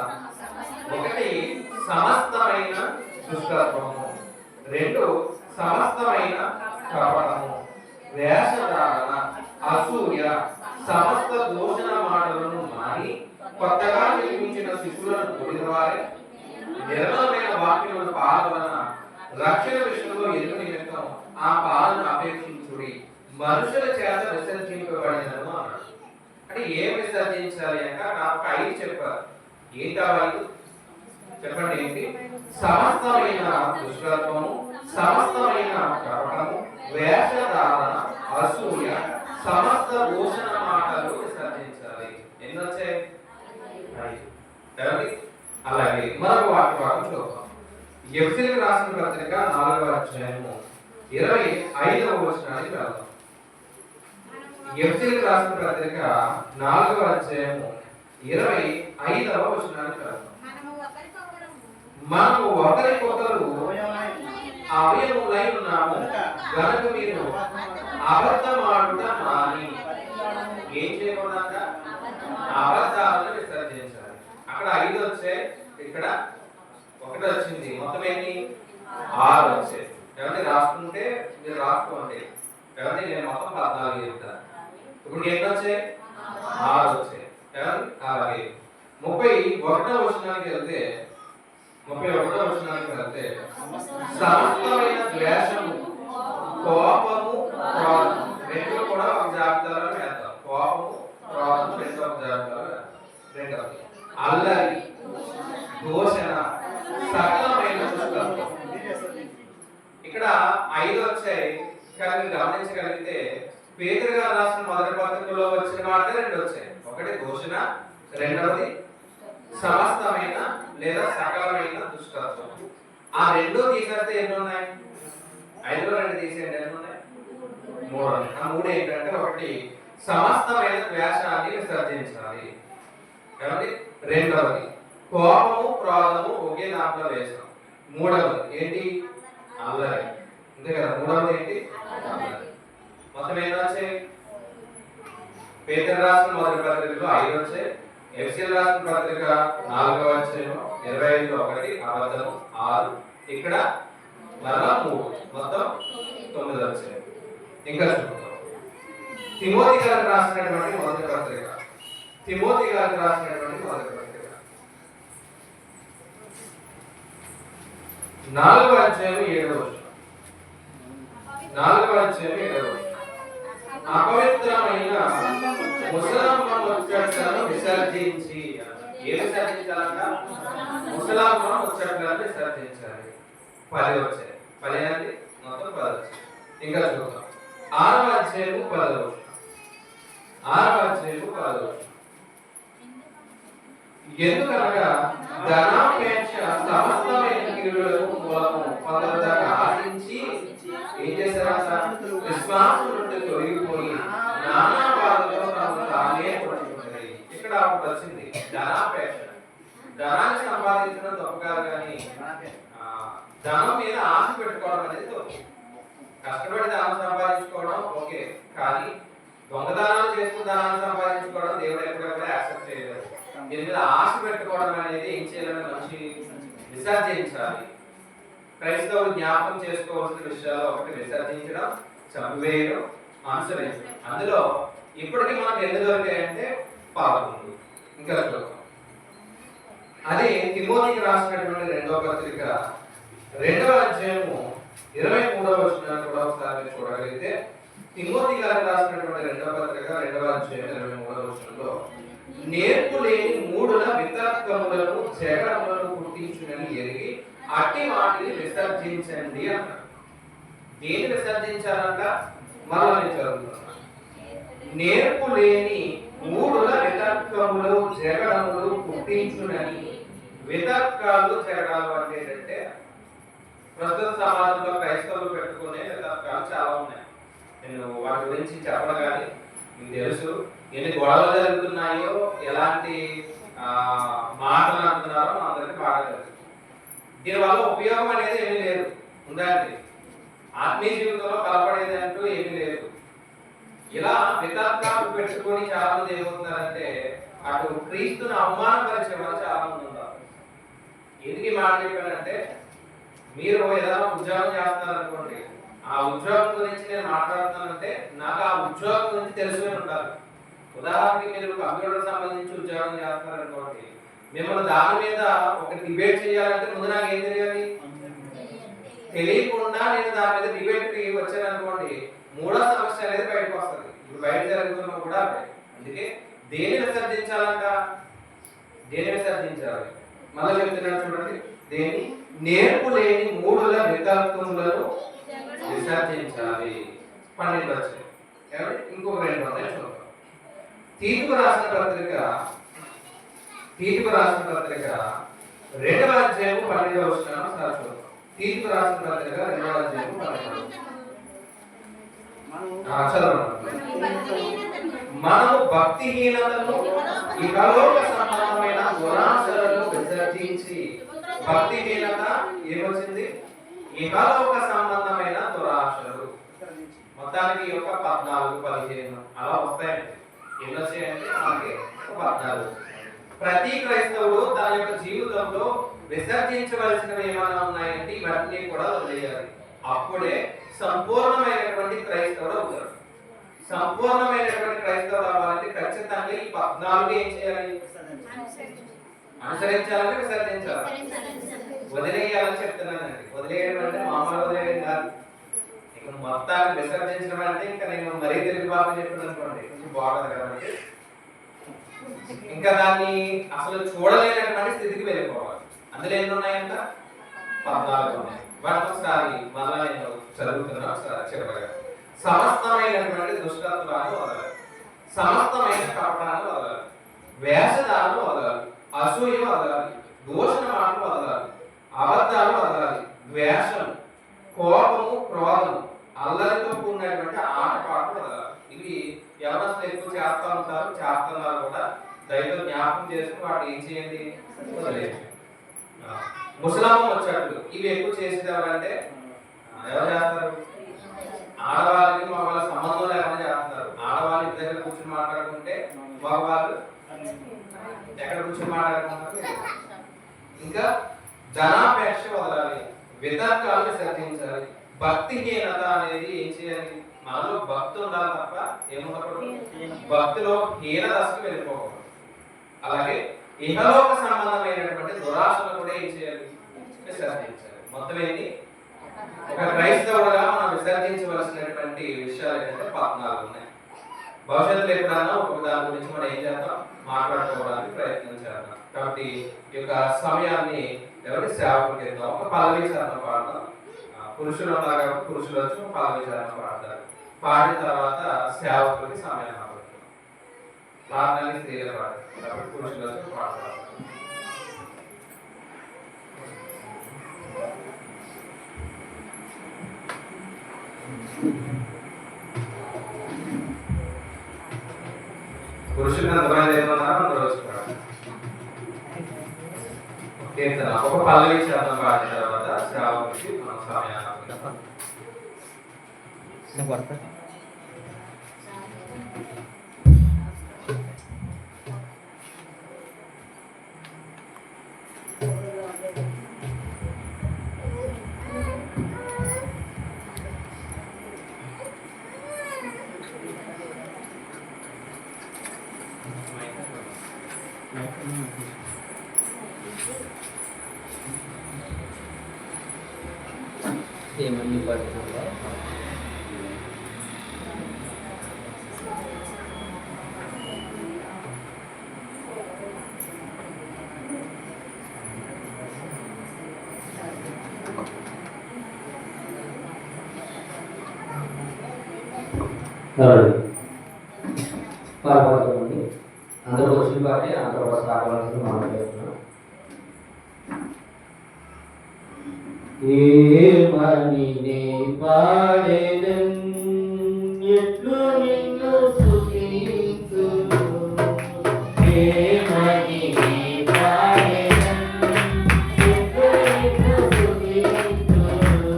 ఒకటి సమస్తమైన దుష్టత్వము, 2 సమస్తమైన కపటము, వేషధారణ, అసూయ, సమస్త దూషణ మాటలను మాని కొత్తగా నిర్మించిన శిశువులను పొందినవారే నిర్మలమైన వాక్యముల పాలన రక్షణ విషయంలో ఎదురు నిమిత్తం ఆ పాలన అపేక్షించుడి, మనుషుల చేత విసర్జింపబడినను అన్నాడు. అంటే ఏం విసర్జించాలి అంటే నాకు 5 చెప్పారు. ఏంటి ఆ 5? చెప్పండి ఏంటి? సమస్తమైన దుష్టత్వము, సమస్తమైన కపటము, వేషధారణ, అసూయ, సమస్త దూషణ మాటలు విసర్జించాలి. ఎన్ని వచ్చాయి? 5. అలాగే మరొక వాక్యం చూద్దాం. ఎఫెసీయులకు రాసిన పత్రిక 4వ అధ్యాయము 25వ వచనానికి వెళ్దాం. ఎఫెసీయులకు రాసిన పత్రిక 4వ అధ్యాయము 25వ వచనానికి వెళ్దాం. మనము ఒకరికొకరు అవయములై ఉన్నాము గనుక మీరు అబద్ధమాడుట మాని ఏం చేయకూడదంట? అబద్ధాలను విసర్జించాలి. అక్కడ 5 వచ్చాయి, ఇక్కడ 1 వచ్చింది. మొత్తం ఎన్ని? 6 వచ్చాయి. ఎవరిని రాసుకుంటే మీరు రాసుకోండి. ఎవరిని నేను మొత్తం 14 చెప్తాను. ఇప్పుడు ఎన్ని వచ్చాయి? 6 వచ్చాయి. అలాగే 31వ వచనానికి వెళ్తే, 31వ వచనానికి వెళ్తే సమస్తమైన ద్వేషము, కోపము, క్రోధము 2 కూడా ఒక జాబితాలో వేద్దాం. కోపము, క్రోధము 2 ఒక జాబితాలో వేద్దాం. 2వది అల్లరి, దూషణ, సకలమైన దుష్టత్వం. ఇక్కడ 5 వచ్చాయి. కానీ మీరు గమనించగలిగితే పేతురు గారు రాసిన మొదటి పత్రికలో వచ్చిన వాటిలో 2 వచ్చాయి. ఒకటి దూషణ, 2వది సమస్తమైన లేదా సకలమైన దుష్టత్వం. ఆ 2 తీసేస్తే ఎన్ని ఉన్నాయి? 5లో 2 తీసేయండి, ఎన్ని ఉన్నాయి? 3 ఉన్నాయి. ఆ 3 ఏంటంటే ఒకటి సమస్తమైన ద్వేషాన్ని విసర్జించాలి. కాబట్టి 2వది కోపము, క్రోధము ఒకే దాంట్లో వేసాం. 3వది ఏంటి? అల్లరి. అంతే కదా. 3వది ఏంటి? అల్లరి. మొత్తం ఎన్ని వచ్చాయి? పేతురు రాసిన మొదటి పత్రికలో 5 వచ్చాయి. ఎఫెసీయులకు రాసిన పత్రిక 4వ అధ్యాయం 25లో 1 అబద్ధము 6, ఇక్కడ మరలా 3, మొత్తం 9 వచ్చాయి. ఇంకా చూద్దాం. తిమోతి గారికి రాసినటువంటి మొదటి పత్రిక, తిమోతి గారికి రాసినటువంటి మొదటి పత్రిక 4వ అధ్యాయం 7వ వచనం. 4వ అధ్యాయం 7వ వచనం. అపవిత్రమైన ముసలమ్మ ముచ్చట్లను విసర్జించి, ఏ విసర్జించాలంట? ముసలమ్మ ముచ్చట్లను విసర్జించాలి. 10 వచ్చాయి. 10 అనేది మొత్తం 10 వచ్చాయి. ఇంకా చూద్దాం. 6వ అధ్యాయం 10వ వచనం. 6వ అధ్యాయం 10వ వచనం. ఎందుకనగా ధనాపేక్ష సమస్తమైన కీడులకు మూలము, కొందరు దాన్ని ఆశించి ఏం చేశారంట? విశ్వాసం నుండి తొలగిపోయి ధనాపేక్ష. ధనాన్ని సంపాదించడం తప్పు కాదు, కానీ ధనం మీద ఆశ పెట్టుకోవడం అనేది తప్పు. కష్టపడి ధనం సంపాదించుకోవడం ఓకే, కానీ దొంగదానాలు చేస్తూ ధనాన్ని సంపాదించుకోవడం దేవుడు ఎప్పుడెప్పుడు యాక్సెప్ట్ చేయలేదు. దీని మీద ఆశ పెట్టుకోవడం అనేది ఏం చేయాలని మనిషి విసర్జించాలి. క్రైస్తవులు జ్ఞాపకం చేసుకోవాల్సిన విషయాలు ఒకటి విసర్జించడం, చంపివేయడం, అనుసరించడం. అందులో ఇప్పటికీ మనకు ఎన్ని దొరికాయంటే 11. ఇంకా శ్లోకం అది తిమోతికి రాసినటువంటి 2వ పత్రిక 2వ అధ్యాయము 23వ వచనాన్ని కూడా ఒకసారి చూడగలిగితే, తిమోతి గారికి రాసినటువంటి 2వ పత్రిక 2వ అధ్యాయం 23వ వచనంలో నేర్పు లేని మూడుల వితర్కములను జగడములను పుట్టించునని ఎరిగి అట్టి వాటిని విసర్జించండి అన్నాడు. దేని విసర్జించాలంట? మళ్ళా నేను చదువుతున్నా. నేర్పు లేని మూడుల వితర్కములు జగడములు పుట్టించునని. వితర్కాలు జగడాలు అంటే ఏంటంటే ప్రస్తుత సమాజంలో క్రైస్తవులు పెట్టుకునే వితర్కాలు చాలా ఉన్నాయి. నేను వాటి గురించి చెప్పడం కానీ మీకు తెలుసు ఎన్ని గొడవలు జరుగుతున్నాయో, ఎలాంటి మాటలు అంటున్నారో అందరికీ బాగా తెలుసు. దీనివల్ల ఉపయోగం అనేది ఏమీ లేదు, ఉందండి. ఆత్మీయ జీవితంలో బలపడేది అంటూ ఏమీ లేదు. ఇలా వితర్కాలు పెట్టుకొని చాలా మంది ఏమవుతున్నారంటే అటు క్రీస్తుని అవమానపరిచే వాళ్ళు చాలా మంది ఉన్నారు. ఎందుకు ఈ మాట చెప్పానంటే, మీరు ఏదైనా ఉద్యోగం చేస్తున్నారనుకోండి, ఆ ఉద్యోగం గురించి నేను మాట్లాడుతున్నానంటే నాకు ఆ ఉద్యోగం గురించి తెలుసుకుని ఉంటారు. ఉదాహరణకి మీరు కంప్యూటర్ సంబంధించి ఉద్యోగం చేస్తున్నారనుకోండి, మిమ్మల్ని దాని మీద ఒక డిబేట్ చేయాలంటే ముందు నాకు ఏం తెలియాలి? తెలియకుండా నేను దాని మీద డిబేట్కి వచ్చాననుకోండి, మూడో సమస్య అనేది బయటకు వస్తుంది. ఇప్పుడు బయట జరుగుతున్నా కూడా అందుకే దేని విసర్జించాలంట? దేని విసర్జించాలి? మళ్ళీ చెప్తున్నాడు చూడండి, దేని నేర్పు లేని మూడుల వితర్కములను విసర్జించాలి. 12 వచ్చాయి. ఇంకొక 2 ఉన్నాయి చూద్దాం. తీతుకు రాసిన పత్రిక 2వ అధ్యాయం 12వ వచనం సార్ చూద్దాం. తీతుకు రాసిన పత్రిక 2వ అధ్యాయం 12వ మనము భక్తిహీనతను ఇహలోక సంబంధమైన దురాశలను విసర్జించి. భక్తిహీనత ఏమొచ్చింది? ఇహలోక సంబంధమైన దురాశలు. మొత్తానికి యొక్క 14, 15 అలా వస్తాయండి. ఎన్ని వచ్చాయంటే మనకి 14. ప్రతి క్రైస్తవుడు తన యొక్క జీవితంలో విసర్జించవలసినవి ఏమైనా ఉన్నాయంటే ఇవన్నీ కూడా వదిలేయాలి. అప్పుడే సంపూర్ణమైనటువంటి క్రైస్తవుడు అవుతాడు. సంపూర్ణమైనటువంటి క్రైస్తవుడు అవ్వాలంటే ఖచ్చితంగా ఈ 14 ఏం చేయాలి? అనుసరించాలని విసర్జించాలి. వదిలేయాలని చెప్తున్నానండి. వదిలేయడం అంటే మామూలు వదిలేయడం కాదు. ఇక మొత్తాన్ని విసర్జించడం అంటే ఇంకా నేను మరీ తెలుగు బాగా చెప్పాను అనుకోండి, కొంచెం బాగుంది కాబట్టి ఇంకా దాన్ని అసలు చూడలేనటువంటి స్థితికి వెళ్ళిపోవాలి. అందులో ఎన్ని ఉన్నాయంట? 14 ఉన్నాయి. వాటి ఒకసారి మళ్ళా నేను చదువుతున్నా ఒకసారి చివరగా. సమస్తమైనటువంటి దుష్టత్వాన్ని వదలాలి, సమస్తమైన కపటాన్ని వదలాలి, వేషధాలను వదలాలి, అసూయ వదలాలి, దూషణ మాటలు వదలాలి, అబద్ధాలు వదలాలి, ద్వేషం, కోపము, క్రోధము, అల్లరితో కూడినటువంటి ఆటపాటలు వదలాలి. ఇవి ఎవరన్నా ఎక్కువ చేస్తూ ఉంటారు, చేస్తున్నారు కూడా. దైవం జ్ఞాపకం చేసుకుని వాటి ఏం చేయండి? వదిలేయండి. ముసలామం వచ్చాడు. ఇవి ఎక్కువ చేసేది ఎవరంటే ఎవరు చేస్తారు? ఆడవాళ్ళకి మగవాళ్ళ సంబంధం లేకుండా చేస్తున్నారు. ఆడవాళ్ళు ఇంటి దగ్గర కూర్చొని మాట్లాడుకుంటే మగవాళ్ళు ఎక్కడ కూర్చొని మాట్లాడుకుంటారు. ఇంకా ధనాపేక్ష వదలాలి, వితర్కాలను విసర్జించాలి. భక్తిహీనత అనేది ఏం చేయాలి? మనలో భక్తి ఉండాలి తప్ప ఏముండకూడదు, భక్తిలో హీన దశకు వెళ్ళిపోకూడదు. అలాగే ఇహలోక సంబంధమైనటువంటి దురాశలు కూడా ఏం చేయాలి? విసర్జించాలి. మొత్తం ఏంటి? ఒక క్రైస్తవుడుగా మనం విసర్జించవలసినటువంటి విషయాలు ఏంటంటే 14 ఉన్నాయి. భవిష్యత్తులో ఎప్పుడన్నా ఒక దాని గురించి మనం ఏం చేద్దాం? మాట్లాడుకోవడానికి ప్రయత్నం చేద్దాం. కాబట్టి ఈ యొక్క సమయాన్ని ఎవరి సేవకుడికి ఇద్దాం. ఒక పల్లవి చరణం పాడదాం. పురుషులు ఉన్నారు కాబట్టి పురుషులు వచ్చి పల్లవి చరణం పాడతారు. పాడిన తర్వాత సేవకుడికి సమయాన్ని ఆపడుతున్నాం. ప్రార్థనని స్త్రీలు పాడారు కాబట్టి పురుషులు వచ్చి పాడతారు. పురుషులు ఎంతమంది ఏమన్నారో అందరూ వచ్చి పాడారు. కీర్తన ఒక పల్లవి చరణం పాడిన తర్వాత శ్రావణుడికి మనం సమయాన్ని అప్పగిస్తాం. ఏమన్నీ పడుతుందా పాల్గొంటుంది. అందరూ వచ్చిన పాటే అందరూ రావాల్సింది మనం చేస్తున్నాం. ఏమని నే పాడేదన్ ఎట్లు నిన్ను స్తుతింతును. ఏమని నే పాడేదన్ ఎట్లు నిన్ను స్తుతింతును.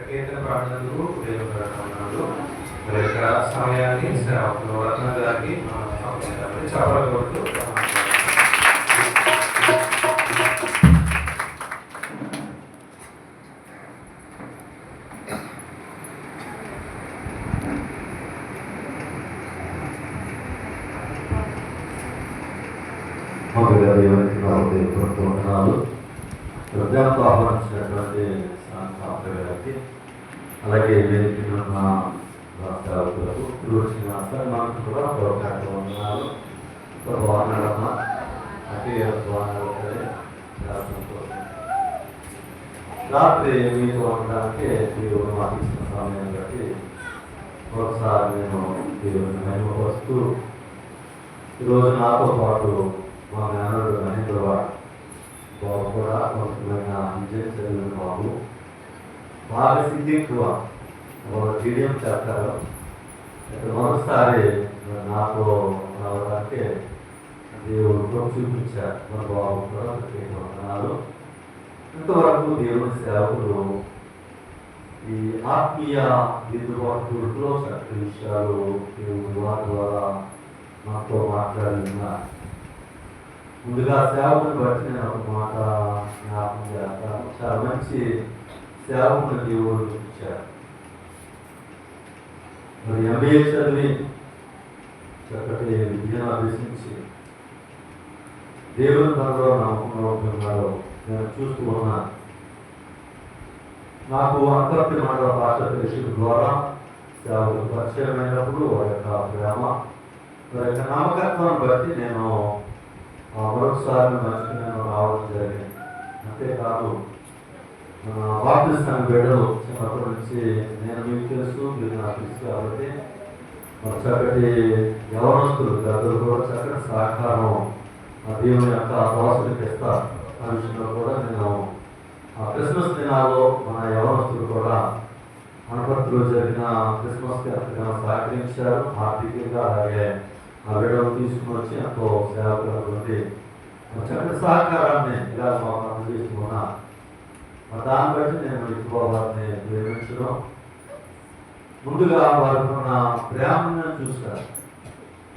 కీర్తన పాడినందుకు దేవుడు మరి ఇక్కడ సమయాన్ని శ్రావకులు రత్న గారికి చెప్పలు కొడుతూ హృదయంతో ఆహ్వానించినటువంటి గారికి అలాగే వేదికలున్న రాష్ట్రాలకు శ్రీనివాస మనకు కూడా వందనాలు బాగున్నాడమ్మా అతి బాగున్నాడు. రాత్రి మీతో ఉండడానికి దేవుడు మాకు ఇచ్చిన సమయం బట్టి ఒకసారి నేను దేవుడిని మహిమపరుస్తూ ఈరోజు నాతో పాటు మా మేనడు మహేంద్రవాడు బాబు కూడా కొంతమైన విజయం చదివిన బాబు బాగా సిద్ధి ఎక్కువ వీడియం చేస్తారు. మరోసారి నాకు రావడానికి దేవుడు చూపించారు. మన బాబు కూడా ప్రత్యేక వందనాలు. ఇంతవరకు దేవుని సేవకులు ఈ ఆత్మీయ దిద్దుబాటులో చక్కటి విషయాలు దేవుని వారి ద్వారా నాతో మాట్లాడిన ముందుగా సేవకుని బట్టి నేను ఒక మాట జ్ఞాపకం చేస్తాను. చాలా మంచి సేవకుని దేవుడు ఇచ్చారు. మరి MBA చదివి చక్కటి విద్యను అభ్యసించి దేవుని దానిలో నమ్మకంలో ఉంటున్నారో నేను చూస్తూ ఉన్నాను. నాకు అంతర్గత మండల భాష తెలిసిన ద్వారా సేవకు పరిచయం అయినప్పుడు వారి యొక్క ప్రేమ వారి యొక్క నమ్మకత్వాన్ని బట్టి నేను మరొకసారి మంచి నేను రావడం జరిగింది. అంతేకాదు బాప్తిస్తాను బిడ్డలు చిన్నప్పటి నుంచి నేను మీకు తెలుసు, మీరు నాకు తెలుసు కాబట్టి చక్కటి యవనస్తులు పెద్దలు కూడా చక్కటి సహకారం దేవుని యొక్క దోషులకు ఇస్తారు. ఆ విషయంలో కూడా నేను క్రిస్మస్ దినాల్లో మన యవనస్తులు కూడా అనపర్తిలో జరిగిన క్రిస్మస్కి ఎంతగానో సహకరించారు ఆర్థికంగా. అలాగే ఆ బిడ్డలు తీసుకుని వచ్చి ఎంతో సేవకులటువంటి చక్కటి సహకారాన్ని ఇలా మాకు అందజేస్తున్నా. దాన్ని బట్టి నేను ఎక్కువ వారిని ప్రేమించడం, ముందుగా వారికి ఉన్న ప్రేమను చూశాను.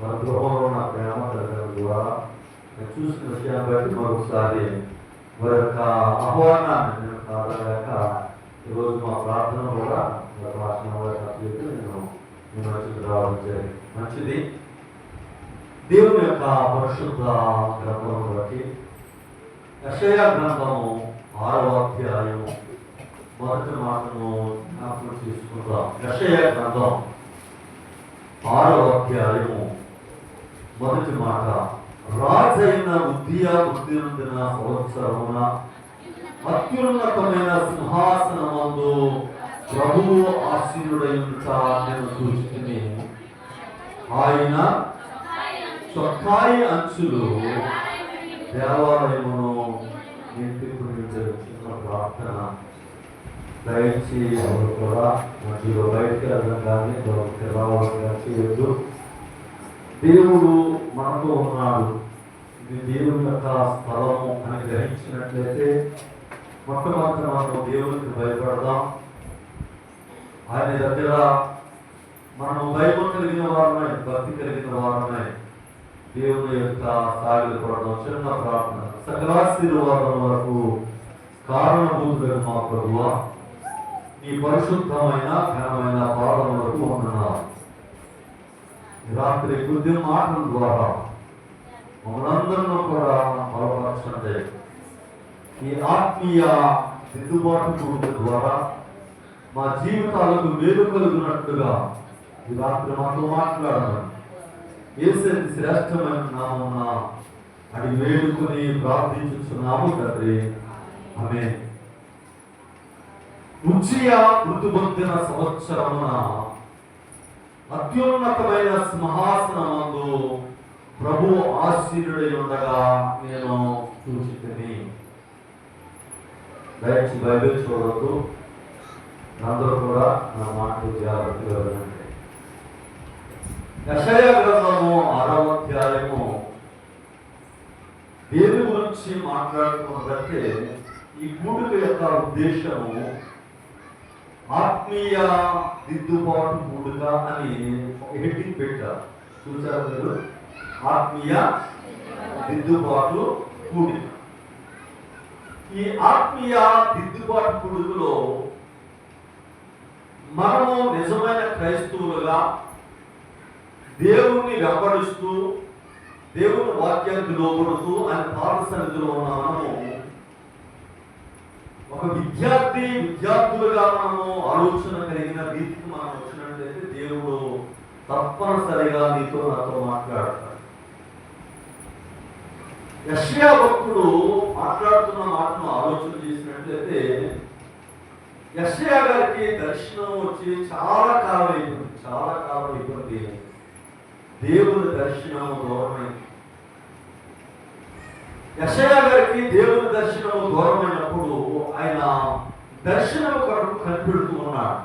వారి గృహంలో ఉన్న ప్రేమ ద్వారా నేను చూసిన విషయాన్ని బట్టి మరొకసారి వారి యొక్క ఆహ్వానాన్ని నేను కాదలేక ఈరోజు మా ప్రార్థన కూడా నేను మంచిది రావడం జరిగింది. మంచిది. దేవుని యొక్క పరిశుద్ధ గ్రంథం బట్టి యెషయా గ్రంథము 6వ అధ్యాయం మొదటి మాటను జ్ఞాపకం తీసుకుందాం. యెషయా గ్రంథం 6వ అధ్యాయము మొదటి మాట, రాజైన ఉద్దియా వృద్ధి నొందిన సంవత్సరమున అత్యున్నతమైన సింహాసనమందు ప్రభువు ఆసీనుడై ఉండుట నేను చూచితిని. ఆయన చొక్కాయి అంచులు దేవాలయమును నింపుకుని చిన్న ప్రార్థన దయచి ఎవరు కూడా మధ్యలో బయటికి వెళ్ళడం కానీ రావడం చేయొద్దు. దేవుడు మనతో ఉన్నాడు, ఇది దేవుని యొక్క స్థలము అని గ్రహించినట్లయితే మొట్టమొదటి మనం దేవునికి భయపడదాం. ఆయన దగ్గర మనం భయం కలిగిన వారమే, భక్తి కలిగిన వారమే దేవుని యొక్క సాగిలపడడం. చిన్న ప్రార్థన. సకలాశీర్వాదం వరకు కారణభూతులు మా ప్రభువా, నీ పరిశుద్ధమైన ఘనమైన పాదములకు వందనాలు. రాత్రి కొద్ది మాటల ద్వారా మనందరిలో కూడా బలపరచండి. ఈ ఆత్మీయ దిద్దుబాటు కూడిక ద్వారా మా జీవితాలకు మేలు కలుగునట్లుగా ఈ రాత్రి మాతో మాట్లాడాలి. యేసయ్య శ్రేష్టమైన నామమున అడిగి వేడుకొని ప్రార్థించుచున్నాము తండ్రి, ఆమేన్. ఉజ్జియా మృతి పొందిన సంవత్సరమున అత్యున్నతమైన సింహాసనమందు ప్రభువు ఆసీనుడై ఉండగా నేను చూచితిని. దయచేసి బైబిల్ చూడవద్దు, అందరూ కూడా నా మాటలు జాగ్రత్తగా వినండి. యెషయా గ్రంథము 6వ అధ్యాయము దేని గురించి మాట్లాడుతున్నదంటే ఈ కూడిక యొక్క ఉద్దేశము ఆత్మీయ దిద్దుబాటు కూడిక అని ఒక హెడ్డింగ్ పెట్టారు. చూసారు మీరు? ఆత్మీయ దిద్దుబాటు కూడిక. ఈ ఆత్మీయ దిద్దుబాటు కూడికలో మనము నిజమైన క్రైస్తవులుగా దేవుణ్ణి వెంబడిస్తూ దేవుని వాక్యానికి లోబడుతూ ఆయన పాద సన్నిధిలో ఉన్న మనము ఒక విద్యార్థులుగా మనము ఆలోచన కలిగిన రీతికి మనం వచ్చినట్లయితే దేవుడు తప్పనిసరిగా నీతో నాతో మాట్లాడతాడు. యెషయా భక్తుడు మాట్లాడుతున్న మాటను ఆలోచన చేసినట్లయితే యెషయా గారికి దర్శనం వచ్చి చాలా కాలం అయిపోయింది. దేవుని దర్శనము దూరమైంది. యెషయా గారికి దేవుని దర్శనము దూరమైనప్పుడు ఆయన దర్శనం కొరకు కనిపెడుతూ ఉన్నాడు.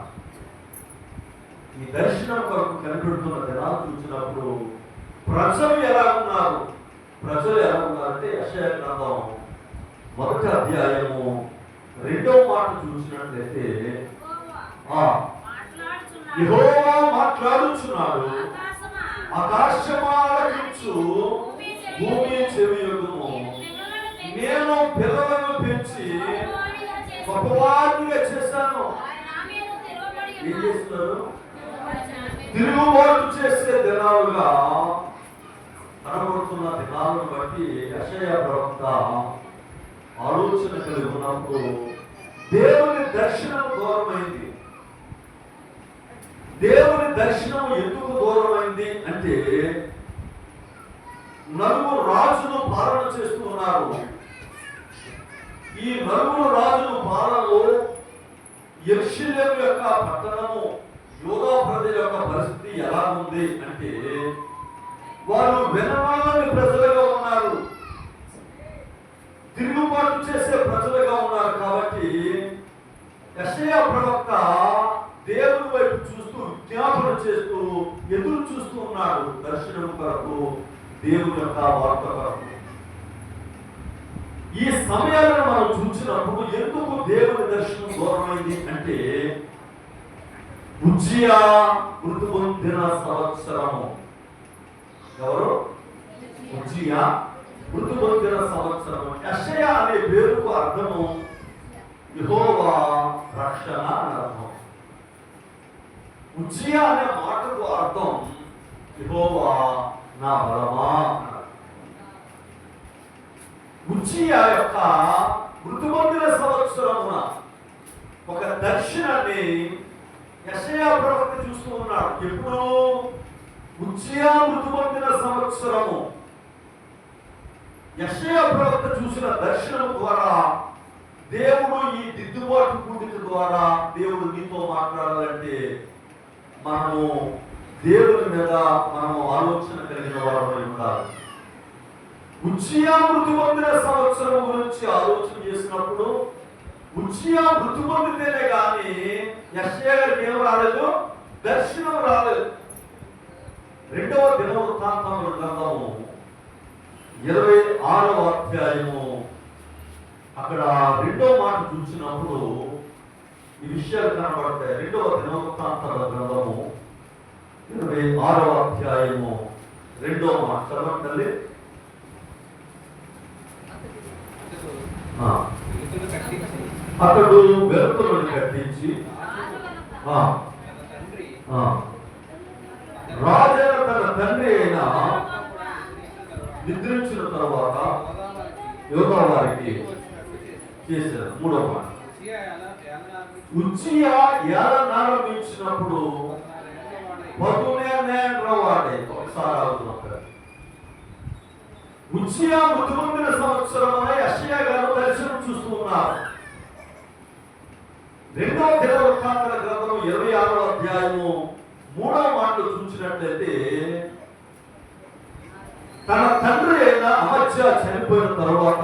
ఈ దర్శనం కొరకు కనిపెడుతున్న దినాలు చూసినప్పుడు ప్రజలు ఎలా ఉన్నారంటే యెషయా గ్రంథం 1వ అధ్యాయము 2వ మాట చూసినట్లయితే యెహోవా మాట్లాడుచున్నాడు, ఆకాశమా ఆలకించు, భూమి చెవియొగ్గుము. నేను పిల్లలను పెంచి గొప్పవారిగా చేశాను. ఏం చేస్తున్నారు? తిరుగుబాటు చేసే దినాలుగా కనబడుతున్న దినాలను బట్టి యెషయా ప్రవక్త ఆలోచన కలిగి ఉన్నప్పుడు దేవుని దర్శనం దూరమైంది. దేవుని దర్శనం ఎందుకు దూరమైంది అంటే, నలుగురు రాజులు పాలన చేస్తూ ఉన్నారు. ఈ నలుగురు రాజుల పాలనలో యెరూషలేము యొక్క పట్టణము, యూదా ప్రజల యొక్క పరిస్థితి ఎలా ఉంది అంటే, వారు వెనమాలని ప్రజలుగా ఉన్నారు, తిరుగుబాటు చేసే ప్రజలుగా ఉన్నారు. కాబట్టి యెషయా ప్రవక్త దేవుని వైపు చూస్తూ విజ్ఞాపన చేస్తూ ఎదురు చూస్తూ ఉన్నాడు దర్శనం కొరకు, దేవుని యొక్క వార్త కొరకు. ఈ సమయాలను మనం చూసినప్పుడు ఎందుకు దేవుని దర్శనం దూరమైంది అంటే, ఉజ్జియా మృతి పొందిన సంవత్సరము. ఎవరు? ఉజ్జియా మృతి పొందిన సంవత్సరము. యెషయా అనే పేరుకు అర్థము యెహోవా రక్షణ అని అర్థం. ఉజ్జియా అనే మాటకు అర్థం యెహోవా నా బలమా. ఉజ్జియా యొక్క మృతి పొందిన సంవత్సరమున ఒక దర్శనాన్ని యెషయా ప్రవక్త చూస్తూ ఉన్నాడు. ఎప్పుడు? ఉజ్జియా మృతి పొందిన సంవత్సరము యెషయా ప్రవక్త చూసిన దర్శనం ద్వారా దేవుడు ఈ దిద్దుబాటు కూడిక ద్వారా దేవుడు నీతో మాట్లాడాలంటే మనము దేవుని మీద మనము ఆలోచన కలిగిన వారమై ఉండాలి. ఉజ్జియా మృతి పొందిన సంవత్సరం గురించి ఆలోచన చేసినప్పుడు ఉజ్జియా మృతి పొందితేనే కానీ యెషయా గారికి ఏం రాలేదు? దర్శనం రాలేదు. 2వ దినవృత్తాంతముల గ్రంథము 26వ అధ్యాయము అక్కడ 2వ మాట చూసినప్పుడు ఈ విషయాలు కనబడతాయి. 2వ దినవృత్తాంతాల గ్రంథము 26వ అధ్యాయము 2వ మాట చదవండి. అతడు వెలుతురుని కట్టించి రాజైన తన తండ్రి అయిన నిద్రించిన తర్వాత యోగా వారికి చేశారు. 3వ మాట, ఉజ్జియా ఏలనారంభించినప్పుడు 14 వాడే. ఒకసారి అవుతున్నారు. ఉజ్జియా మృతి పొందిన సంవత్సరమున యెషయా గారు దర్శనం చూస్తూ ఉన్నారు. 2వ దినవృత్తాంతాల గ్రంథము 26వ అధ్యాయము 3వ మాటలు చూసినట్లయితే, తన తండ్రి అయిన అమజ్యా చనిపోయిన తరువాత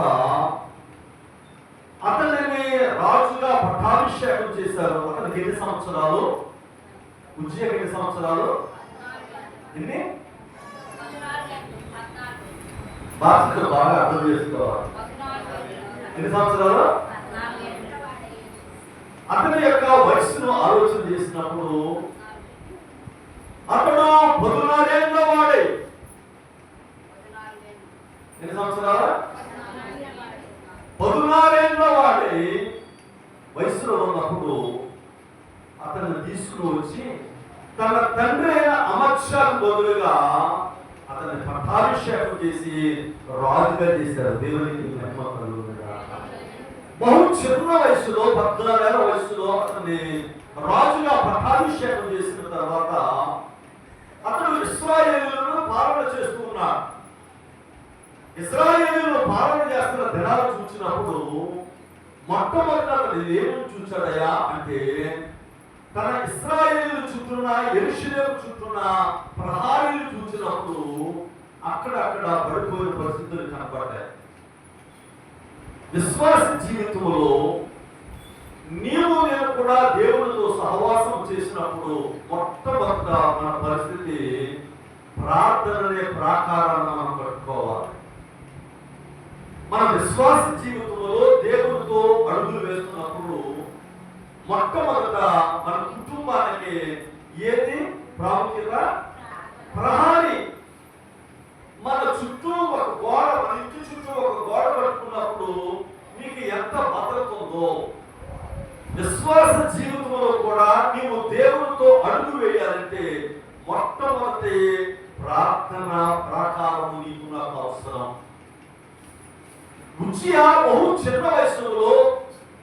అతనిని రాజుగా పట్టాభిషేకం చేశారు. అతనికి ఎన్ని సంవత్సరాలు? ఉజ్జియాకి ఎన్ని సంవత్సరాలు? ఎన్ని? బాగా అర్థం చేసుకోవాలి. ఎన్ని సంవత్సరాలు? అతని యొక్క వయస్సును ఆలోచన చేసినప్పుడు అతడు 14 ఏళ్ల వాడే. ఎన్ని సంవత్సరాలు? 14 ఏళ్ల వాడే వయసులో ఉన్నప్పుడు అతన్ని తీసుకుని వచ్చి తన తండ్రి అయిన అమజ్యాకు బదులుగా అతన్ని పట్టాభిషేకం చేసి రాజుగా చేశారు. దేవునికి మహిమ కలుగునుగాక. బహు చిన్న వయసులో 14 ఏళ్ల వయసులో అతన్ని రాజుగా పట్టాభిషేకం చేసిన తర్వాత అతడు ఇశ్రాయేలులను పాలన చేస్తూ ఉన్నాడు. ఇశ్రాయేలులను పాలన చేస్తున్న దినాలు చూసినప్పుడు మొట్టమొదట అతడు ఏమని చూచాడయా అంటే, తన ఇశ్రాయేలు చుట్టూన యెరూషలేము చుట్టూన ప్రహారీలు చూసినప్పుడు అక్కడక్కడ పడిపోయిన పరిస్థితులు కనపడ్డాయి. విశ్వాస జీవితంలో నీవు నేను కూడా దేవునితో సహవాసం చేసినప్పుడు మొట్టమొదట మన పరిస్థితి ప్రార్థనలే ప్రాకారాన్ని మనం పట్టుకోవాలి. మన విశ్వాస జీవితంలో దేవునితో అడుగులు వేస్తున్నప్పుడు మొట్టమొదట మన కుటుంబానికి ఏది ప్రాముఖ్యత? ప్రహారీ. మన చుట్టూ ఒక గోడ, మన ఇంటి చుట్టూ ఒక గోడ కట్టుకున్నప్పుడు నీకు ఎంత భద్రత ఉందో, విశ్వాస జీవితంలో కూడా నీవు దేవునితో అడుగు వేయాలంటే మొట్టమొదటి ప్రార్థన ప్రాకారము నీకు నాకు అవసరం. ఉజ్జియా బహు చిన్న వయసులో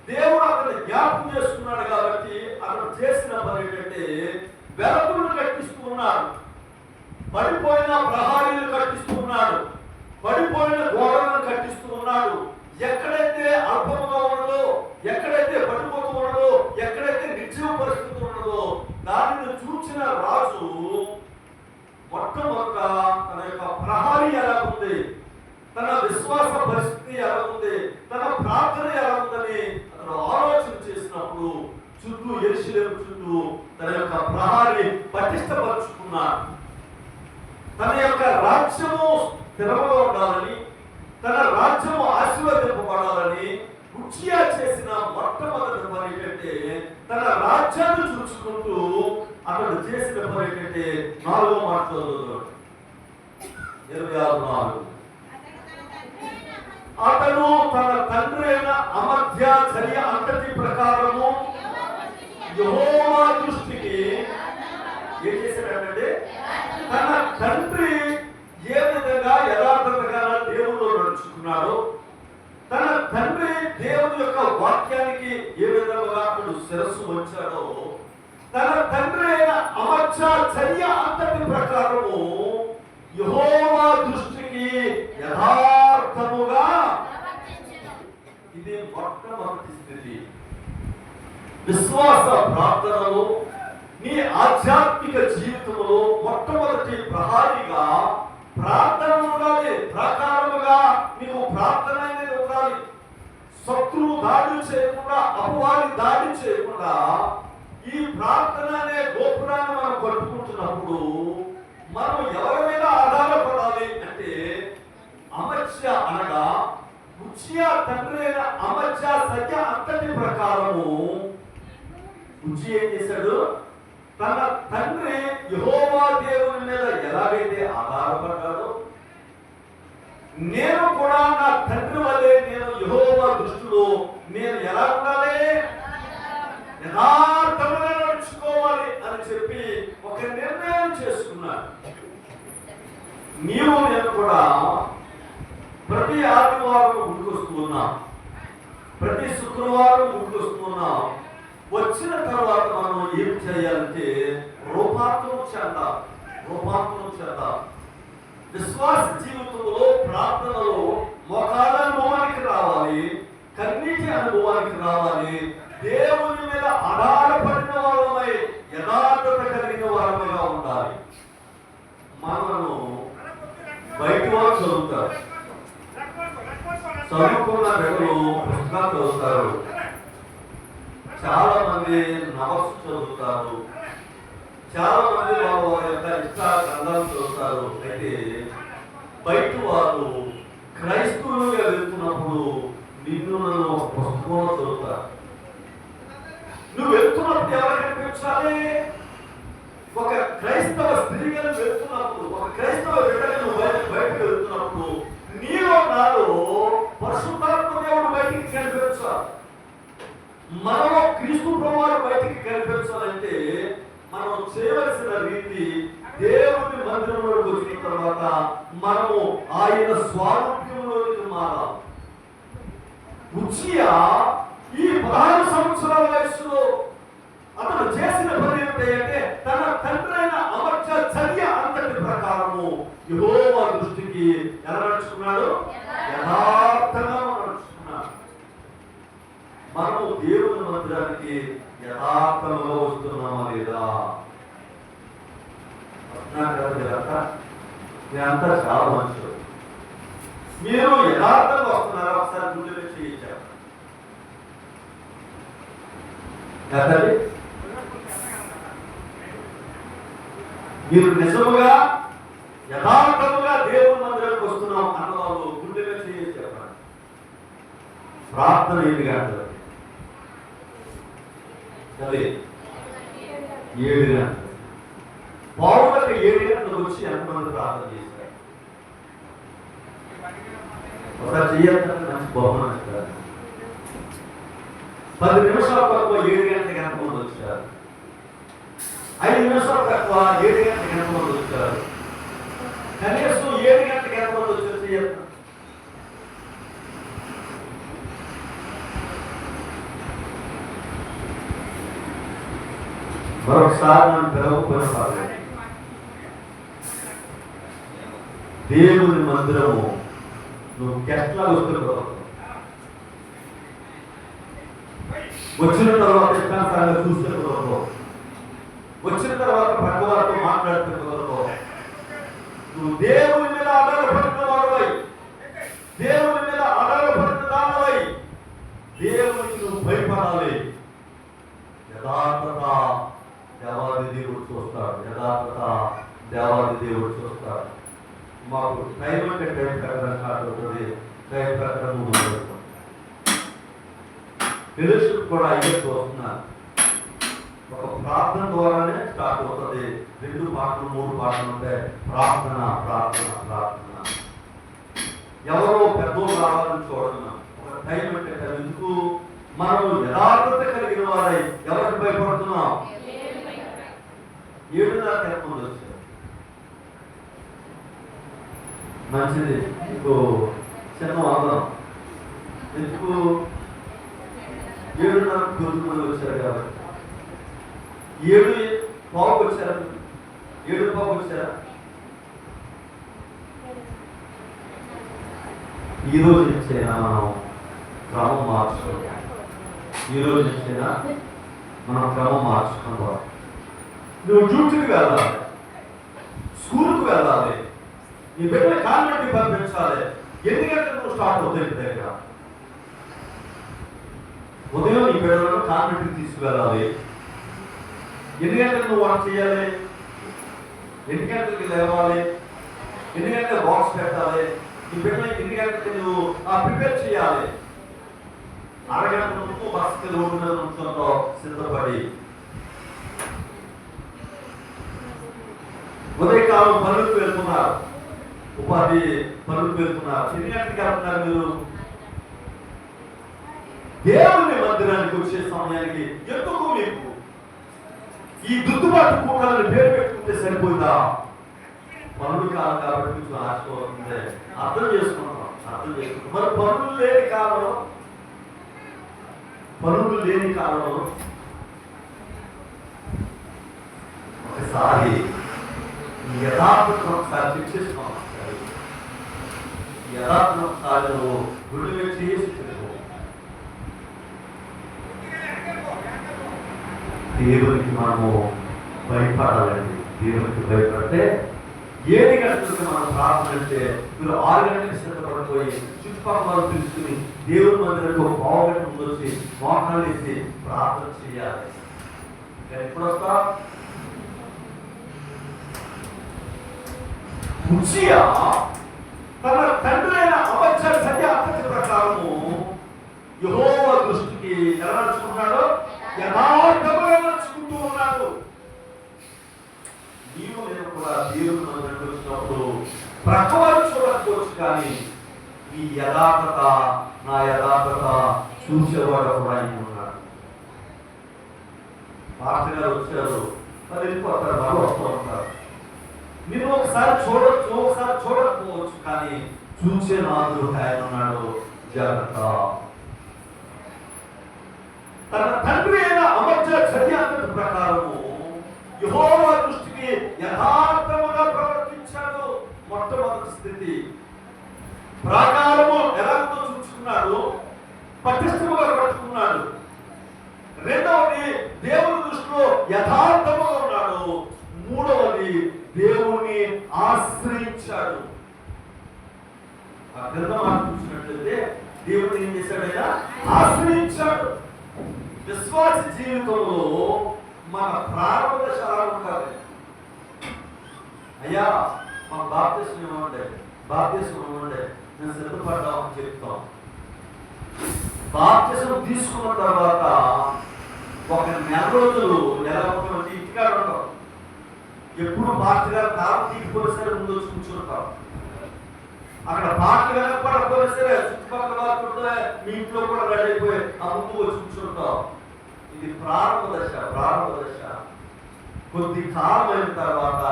దేవుడు అతన్ని జ్ఞాపకం చేసుకున్నాడు కాబట్టి అతను చేసిన పని ఏంటంటే వెలకులను కట్టిస్తూ ఉన్నాడు, పడిపోయిన ప్రహారీలు కట్టిస్తూ ఉన్నాడు, పడిపోయిన గోడలను కట్టిస్తూ ఉన్నాడు. ఎక్కడైతే అల్పముగా ఉన్నదో, ఎక్కడైతే పడిపోతూ ఉన్నదో, ఎక్కడైతే నిర్జీవ పరిస్థితి ఉన్నదో దానిని చూసిన రాజు మొట్టమొదట తన యొక్క ప్రహారీ ఎలా ఉంది, తన విశ్వాస పరిస్థితి ఎలా ఉంది, తన ప్రార్థన ఎలా ఉందని అతను ఆలోచన చేసినప్పుడు చుట్టూ యెరూషలేము చుట్టూ తన యొక్క ప్రహారీ పటిష్టపరుచుకున్నాడు. తన యొక్క రాజ్యము స్థిరంగా ఉండాలని, తన రాజ్యము ఆశీర్వదింపబడాలని ఉజ్జియా చేసిన మొట్టమొదటి పని ఏంటంటే తన రాజ్యాన్ని చూసుకుంటూ అతడు చేసిన పని ఏంటంటే 4వ మాట 26:4 అతను తన తండ్రి అయిన అమధ్య చర్య అంతటి ప్రకారము యెహోవా దృష్టికి ఏం చేశాడంటే తన తండ్రి ఏ విధంగా యథార్థంగా దేవుడు నడుచుకున్నాడో, తన తండ్రి దేవుని యొక్క వాక్యానికి ఏ విధంగా అతడు శిరస్సు వచ్చాడో, తన తండ్రి అయిన అమధ్య చర్య అంతటి ప్రకారము యెహోవా దృష్టికి యథార్థముగా. ఇది మొట్టమొదటి స్థితి. విశ్వాస ప్రార్థనలో నీ ఆధ్యాత్మిక జీవితంలో మొట్టమొదటి ప్రహారీగా ప్రార్థన ఉండాలి, ప్రకారముగా నీకు ప్రార్థన అనేది ఉండాలి. శత్రువు దాడి చేయకుండా, అపవాది దాడి చేయకుండా ఈ ప్రార్థన అనే గోపురాన్ని మనం కట్టుకుంటున్నప్పుడు మనం ఎవరి మీద ఆధారపడాలి అంటే అమధ్య అనగా ఉజ్జియా తండ్రి అయిన అమధ్య సత్య అంతటి ప్రకారము ఉజ్జియా ఏం చేశాడు? తన తండ్రి యెహోవా దేవుని మీద ఎలాగైతే ఆధారపడ్డాడో నేను కూడా నా తండ్రి వల్లే నేను యెహోవా దృష్టిలో నేను ఎలా ఉండాలి? యథార్థంగా నడుచుకోవాలి అని చెప్పి ఒక నిర్ణయం చేసుకున్నాడు. నీవు నేను కూడా ప్రతి ఆదివారం గుడికొస్తూ ఉన్నాం, ప్రతి శుక్రవారం గుడికొస్తూ ఉన్నాం. వచ్చిన తర్వాత మనం ఏం చేయాలంటే రూపాంతరం చెందాలి. విశ్వాస జీవితంలో ప్రార్థనలో మోకాళ్ళ అనుభవానికి రావాలి, కన్నీటి అనుభవానికి రావాలి. దేవుని మీద ఆధారపడిన వాళ్ళమై యథార్థత కలిగిన వారముగా ఉండాలి. మనము బయట వాళ్ళు చదువుతారు, చదువుకున్న వ్యక్తులు పుస్తకాలు చదువుతారు, చాలా మంది నవస్ చదువుతారు, చాలా మంది వారి యొక్క ఇష్ట గ్రంథాలు చదువుతారు. అయితే బయట వారు క్రైస్తవులుగా వెళ్తున్నప్పుడు నిన్ను నన్ను పుస్తకంలో చదువుతారు. నువ్వు వెళ్తున్నప్పుడు ఎవరు కనిపించాలి? ఒక క్రైస్తవ స్త్రీగా వెళ్తున్నప్పుడు, ఒక క్రైస్తవ బిడ్డగా నువ్వు బయటకు వెళ్తున్నప్పుడు నీలో నాలో పరిశుద్ధాత్మ దేవుడు బయటికి కనిపించాలి. మనలో క్రీస్తు ప్రభువారు బయటికి కనిపించాలంటే మనం చేయవలసిన రీతి దేవుని మందిరంలోకి వచ్చిన తర్వాత మనము ఆయన స్వారూప్యంలోకి మారాలి. ఉజ్జియా ఈ 16 సంవత్సరాల వయసులో అతను చేసిన పని ఏంటంటే తన తండ్రి అయిన అమర్చ చర్య అంతటి ప్రకారము యెహోవా దృష్టికి ఎలా నడుచుకున్నాడు? యథార్థంగా నడుచుకున్నాడు. మనము దేవుని మందిరానికి యథార్థంగా వస్తున్నామా లేదా? మీరంతా చాలా మంచిది. మీరు యథార్థంగా వస్తున్నారా? ఒకసారి గుండె చేయించారు. మీరు నిజముగా యథార్థముగా దేవుని మందిరానికి వస్తున్నాం అన్నవాళ్ళు గుండెగా చేసి చెప్పండి. ప్రార్థన 8 గంటలు, అదే 7 గంటలు. పావులకు 7 గంటలకు వచ్చి ఎంతమంది ప్రార్థన చేశారు? ఒకసారి చేయాలంటే మంచి బహుమానం ఇస్తారు. 10 నిమిషాల వరకు 7 గంటలకు ఎంతమంది వచ్చారు? 5 నిమిషాల తక్కువ 7 గంటలకు ఎంతమంది వచ్చారు? కనీసం 7 గంటలకు ఎంతమంది వచ్చారు? చేయాలి. మరొకసారి నన్ను పిలవకపోయిన పర్లేదు. దేవుని మందిరము నువ్వు గెస్ట్లా వస్తున్నావు. వచ్చిన తర్వాత ఇష్టానుసారంగా చూస్తే కుదరదు. వచ్చిన తర్వాత భగవాన్తో మాట్లాడితే కుదరదు. నువ్వు దేవుని మీద ఆధారపడిన వాడవై, దేవుని మీద ఆధారపడిన దానవై, దేవునికి నువ్వు భయపడాలి. యథార్థత దేవాది దేవుడు చూస్తాడు. యథార్థత దేవాది దేవుడు చూస్తాడు. మాకు టైం అంటే టైం ప్రకారం కాకపోతే టైం ప్రకారం ముందు ఫెలోషిప్ కూడా అయ్యే చూస్తున్నారు. ఒక ప్రార్థన ద్వారానే స్టార్ట్ అవుతుంది. 2 పాటలు 3 పాటలు ఉంటాయి. ప్రార్థన ప్రార్థన ప్రార్థన. ఎవరో పెద్దోళ్ళు రావాలని చూడడం. ఒక టైం అంటే ఎందుకు? మనం యథార్థత కలిగిన వారై ఎవరికి భయపడుతున్నాం? 7:30 ఎంతమంది వచ్చారు? మంచిది. మీకు చిన్న వాదం ఎందుకు? 7:30 కొద్దిమంది వచ్చారు కాబట్టి. 7:15 వచ్చారు. 7:15 వచ్చారా? ఈరోజు నుంచైనా మనం క్రమం మార్చుకోవాలి. ఈరోజు నుంచైనా మనం క్రమం మార్చుకోవాలి. నువ్వు డ్యూటీకి వెళ్ళాలి, స్కూల్కి వెళ్ళాలి, నీ బిడ్డని కాన్వెంట్కి పంపించాలి. ఎన్ని గంటలకు స్టార్ట్ అవుతాయి దగ్గర? ఉదయం నీ బిడ్డలను కాన్వెంట్కి తీసుకువెళ్ళాలి. ఎన్ని గంటలకు నువ్వు వంట చేయాలి? ఎన్ని గంటలకి లేవాలి? ఎన్ని గంటలకు బాక్స్ పెట్టాలి? నీ బిడ్డని ఎన్ని గంటలకి నువ్వు ప్రిపేర్ చేయాలి? అరగంట ముందు బస్సుకి రోడ్డు మీద నుంచో సిద్ధపడి ఉదయకాలం పనులకు వెళ్తున్నారు, ఉపాధి పనులకు వెళ్తున్నారు. ఎన్ని గంటలకి వెళ్తున్నారు మీరు? దేవుని మందిరానికి వచ్చే సమయానికి ఎందుకు మీకు ఈ దుద్దుబాటు కూటాలని పేరు పెట్టుకుంటే సరిపోయిందా? పనులు కాదు కాబట్టి కొంచెం ఆశపోతుంది. అర్థం చేసుకుంటాం. మరి పనులు లేని కాలంలో ఒకసారి యథార్థం ఒకసారి చెక్ చేసుకోవాలి. యథార్థం ఒకసారి గుడి వచ్చి దేవునికి మనము భయపడాలండి. దేవునికి భయపడితే 7 గంటలకు మనం ప్రార్థన అంటే మీరు 6 గంటలకు సిద్ధపడిపోయి చుట్టుపక్కల తెలుసుకుని దేవుని మందిరకు 1 గంట ముందు వచ్చి మోకాలు వేసి ప్రార్థన చేయాలి. ఎప్పుడు వస్తా? ఉజ్జియా తన తండ్రి అయిన అబద్ధాల సత్యాత్మక ప్రకారము యెహోవా దృష్టికి ఎలా నడుచుకుంటున్నాడో యథార్థముగా నడుచుకుంటూ ఉన్నాడు. నీవు నేను కూడా దేవుని మందిరానికి వచ్చినప్పుడు ప్రకవారు చూడకపోవచ్చు, కానీ ఈ యథార్థత నా యథార్థత చూసేవాడు కూడా ఆయన ఉన్నాడు. పాస్టర్ గారు వచ్చారు, మరి వెళ్ళిపోతారు, వాళ్ళు వస్తూ ఉంటారు. మీరు ఒకసారి చూడొచ్చు, ఒకసారి చూడకపోవచ్చు, కానీ చూసే నాదుడు ఆయన ఉన్నాడు. జాగ్రత్త. తన తండ్రి అయిన అమర్జ సత్యాత్మక ప్రకారము యెహోవా దృష్టికి యథార్థముగా ప్రవర్తించాడు. మొట్టమొదటి స్థితి ప్రాకారము ఎలాగో చూసుకున్నాడు, పటిష్టముగా పట్టుకున్నాడు. రెండవది దేవుని దృష్టిలో యథార్థముగా ఉన్నాడు. మూడవది దేవుని ఆశ్రయించాడు. ఆ గ్రంథం మనం చూసినట్లయితే దేవుడిని ఏం చేశాడైనా ఆశ్రయించాడు. విశ్వాస జీవితంలో మన ప్రారంభ దశ అలా ఉండాలి. అయ్యా మన బాప్తిస్మం ఇవ్వండి, నేను సిద్ధపడ్డామని చెప్తాం. బాప్తిస్మం తీసుకున్న తర్వాత ఒక నెల రోజులు నెల వచ్చి ఇంటికాడ ఉంటాం. ఎప్పుడు పాస్టర్ గారు తాను తీగిపోయి సరే ముందు వచ్చి కూర్చుంటాం. అక్కడ పాటలు వెనకపడకపోయినా సరే చుట్టుపక్కల వారు మీ ఇంట్లో కూడా రెడీ అయిపోయి ఆ ముందు వచ్చి కూర్చుంటాం. ఇది ప్రారంభ దశ. కొద్ది కాలం అయిన తర్వాత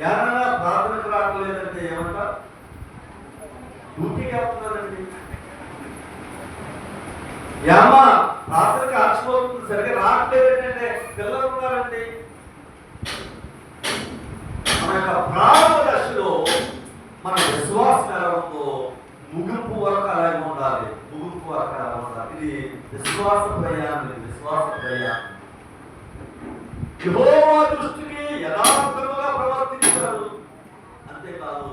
ఎవరైనా ప్రార్థనకు రావట్లేదంటే ఏమంటారు? డ్యూటీకి వెళ్తున్నారండి. ఏమా ప్రార్థనకి ఆశపోతుంది సరిగ్గా రావట్లేదంటే పిల్లలు ఉన్నారండి. మన యొక్క ప్రారంభ దశలో మన విశ్వాసం ఎలా ఉందో ముగింపు వరకు అలాగే ఉండాలి. ఇది విశ్వాస ప్రయాణం. యెహోవా దృష్టికి యథార్థముగా ప్రవర్తించాడు. అంతేకాదు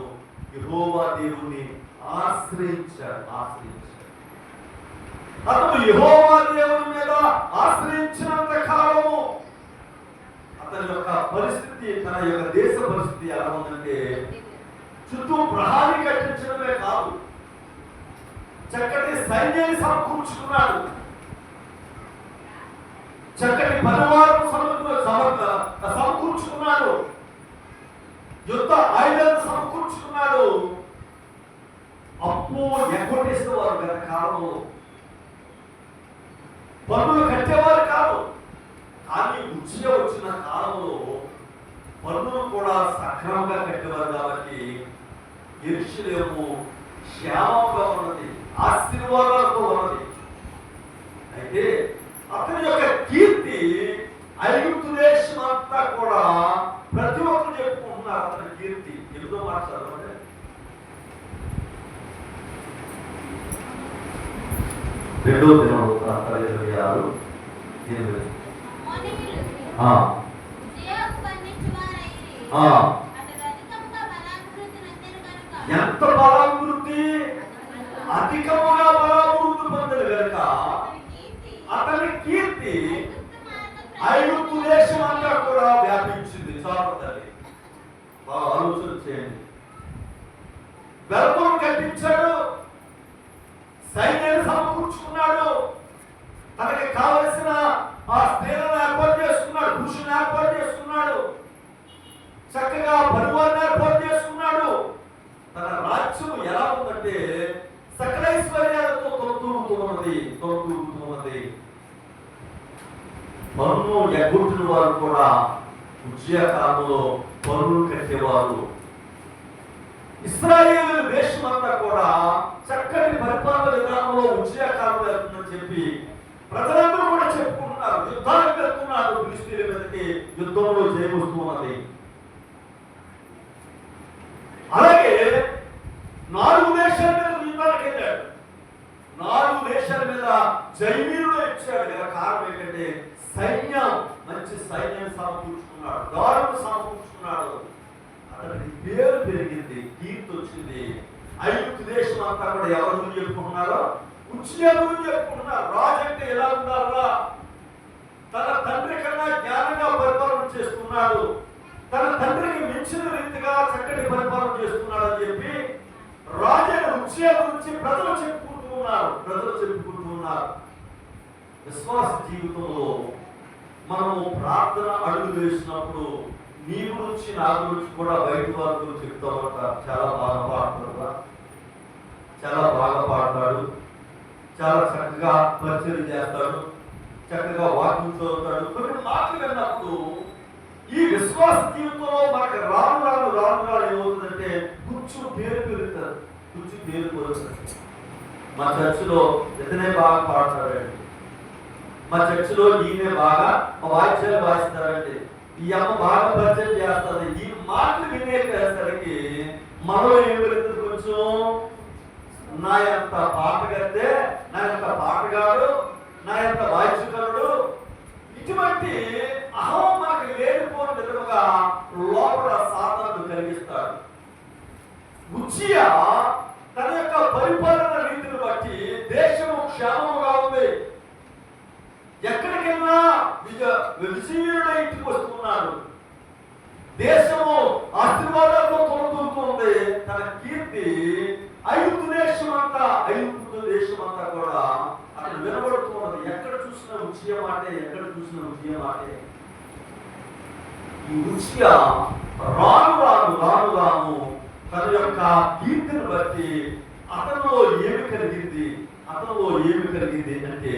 యెహోవా దేవుణ్ణి ఆశ్రయించాడు. అతను యెహోవా దేవుని మీద ఆశ్రయించినంత కాలము అతని యొక్క పరిస్థితి, తన యొక్క దేశ పరిస్థితి ఎలా ఉందంటే చుట్టూ ప్రహారీ కట్టించడమే కాదు, చక్కటి సైన్యాన్ని సమకూర్చుకున్నాడు. చక్కటి పరివారం సమకూర్చుకున్నాడు. యుద్ధ ఆయుధాలను సమకూర్చుకున్నాడు. అప్పు ఎగ్గొట్టేసేవారు గత కాలంలో, పన్నులు కట్టేవారు కాదు. కానీ ఉచిగా వచ్చిన కాలంలో పన్నులు కూడా సక్రమంగా కట్టేవారు. కాబట్టి యెరూషలేము క్షేమంగా ఉన్నది, ఆశీర్వాదాలతో ఉన్నది. అయితే అతని యొక్క కీర్తి ఐగుప్తు దేశం అంతా కూడా ప్రతి ఒక్కరు చెప్పుకుంటున్నారు. అతని కీర్తి ఎందుకో మాట్లాడాలంటే 2వ దినవృత్తాంతాలు 26:8. ఎంత బలాభివృద్ధి, అధికముగా బలాభివృద్ధి పొందడు కనుక అతని కీర్తి ఐగుప్తు దేశం అంతా కూడా వ్యాపించింది. చాపతల్లి బాగా ఆలోచన చేయండి. వెల్పం కట్టించాడు, సైన్యాన్ని సమకూర్చుకున్నాడు, తనకి కావలసిన ఆ స్త్రీలను ఏర్పాటు చేసుకున్నాడు, పురుషులను ఏర్పాటు చేసుకున్నాడు, చక్కగా పరివారాన్ని ఏర్పాటు చేసుకున్నాడు. తన రాజ్యం ఎలా ఉందంటే సకల ఐశ్వర్యాలతో తొలతూగుతున్నది. పన్ను ఎగ్గొట్టిన వారు కూడా ఉజ్జియా కాలంలో పన్నులు కట్టేవారు. ఇశ్రాయేలు దేశం అంతా కూడా చక్కటి పరిపాలన విధానంలో ఉజ్జియా కాలం వెళ్తుందని చెప్పి ప్రజలందరూ కూడా చెప్పుకుంటున్నారు. యుద్ధానికి వెళ్తున్నారు, ఫిలిష్తీయుల మీదకి యుద్ధంలో జయమొస్తున్నది. అలాగే 4 దేశాల మీద యుద్ధానికి వెళ్ళాడు. 4 దేశాల మీద జయవీరుడు ఇచ్చాడు. ఇలా కారణం ఏంటంటే సైన్యం, మంచి సైన్యాన్ని సమకూర్చుకున్నాడు, దారులు సమకూర్చుకున్నాడు. అతనికి పేరు పెరిగింది, కీర్తి వచ్చింది. ఐగుప్తు దేశం అంతా కూడా ఎవరి గురించి చెప్పుకుంటున్నారో ఉజ్జియా గురించి చెప్పుకుంటున్నారు. రాజు అంటే ఎలా ఉన్నారా, తన తండ్రి కన్నా జ్ఞానంగా పరిపాలన చేస్తున్నాడు, తన తండ్రికి మించిన రీతిగా చక్కటి పరిపాలన చేస్తున్నాడు అని చెప్పి రాజైన ఉజ్జియా గురించి ప్రజలు చెప్పుకుంటున్నారు. విశ్వాస జీవితంలో మనము ప్రార్థన అడుగు వేసినప్పుడు నీ గురించి నా గురించి కూడా బయట వారి గురించి చెప్తామంటారు. చాలా బాగా పాడతాడు, చాలా చక్కగా పరిచయం చేస్తాడు, చక్కగా వాక్యం చదువుతాడు. కొన్ని మాటలు విన్నప్పుడు ఈ విశ్వాస జీవితంలో మనకు రాను ఏమవుతుందంటే కొంచెం పేరు పెరుగుతుంది. మా చర్చిలో ఇతనే బాగా పాడతాడండి, మా చర్చిలో ఈయనే బాగా వాయిద్యాలు వాయిస్తారండి, ఈ అమ్మ బాగా పరిచయం చేస్తుంది. ఈ మాటలు వినేసరికి మనలో ఏం పెరుగుతుంది? కొంచెం నా యొక్క పాటగత్తే, నా యొక్క పాటగాడు, నా యొక్క వాయిద్యకారుడు, ఇటువంటి అహం మనకు లేనిపోని విధముగా లోపల సాధనను కలిగిస్తాడు. ఉజ్జియా తన యొక్క పరిపాలన రీతిని బట్టి దేశము క్షేమముగా ఉంది. ఎక్కడికెళ్ళినా విజయుడై ఇంటికి వస్తున్నాడు. దేశము ఆశీర్వాదాలతో తొలతూగుతుంది. తన కీర్తి ఐగుప్తు దేశం అంతా కూడా అక్కడ వినబడుతున్నది. ఎక్కడ చూసి చూసిన ఉచియ మాటే, ఎక్కడ చూసిన ఉచియ మాటే. ఈ ఉచియ రాను రాను రాను రాను తన యొక్క కీర్తిని బట్టి అతనిలో ఏమి కలిగింది అంటే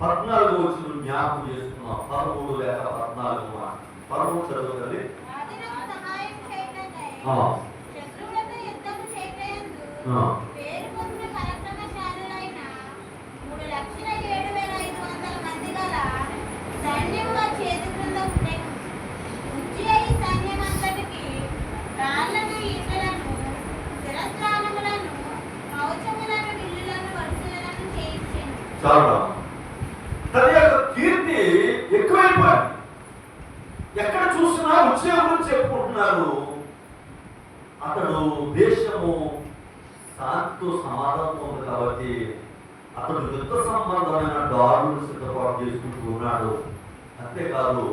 14 వచ్చిన జ్ఞాపకం చేసుకున్నాం. 13 లేక 14 మాట 13 చదువుతుంది. చాలా తన యొక్క కీర్తి ఎక్కువైపోయింది. ఎక్కడ చూసినా ఉచియ గురించి చెప్పుకుంటున్నారు. అతడు దేశము శాంతితో సమాధానంతో ఉంది కాబట్టి అతడు యుద్ధ సంబంధమైన దారులు సిద్ధపాటు చేసుకుంటూ ఉన్నాడు. అంతేకాదు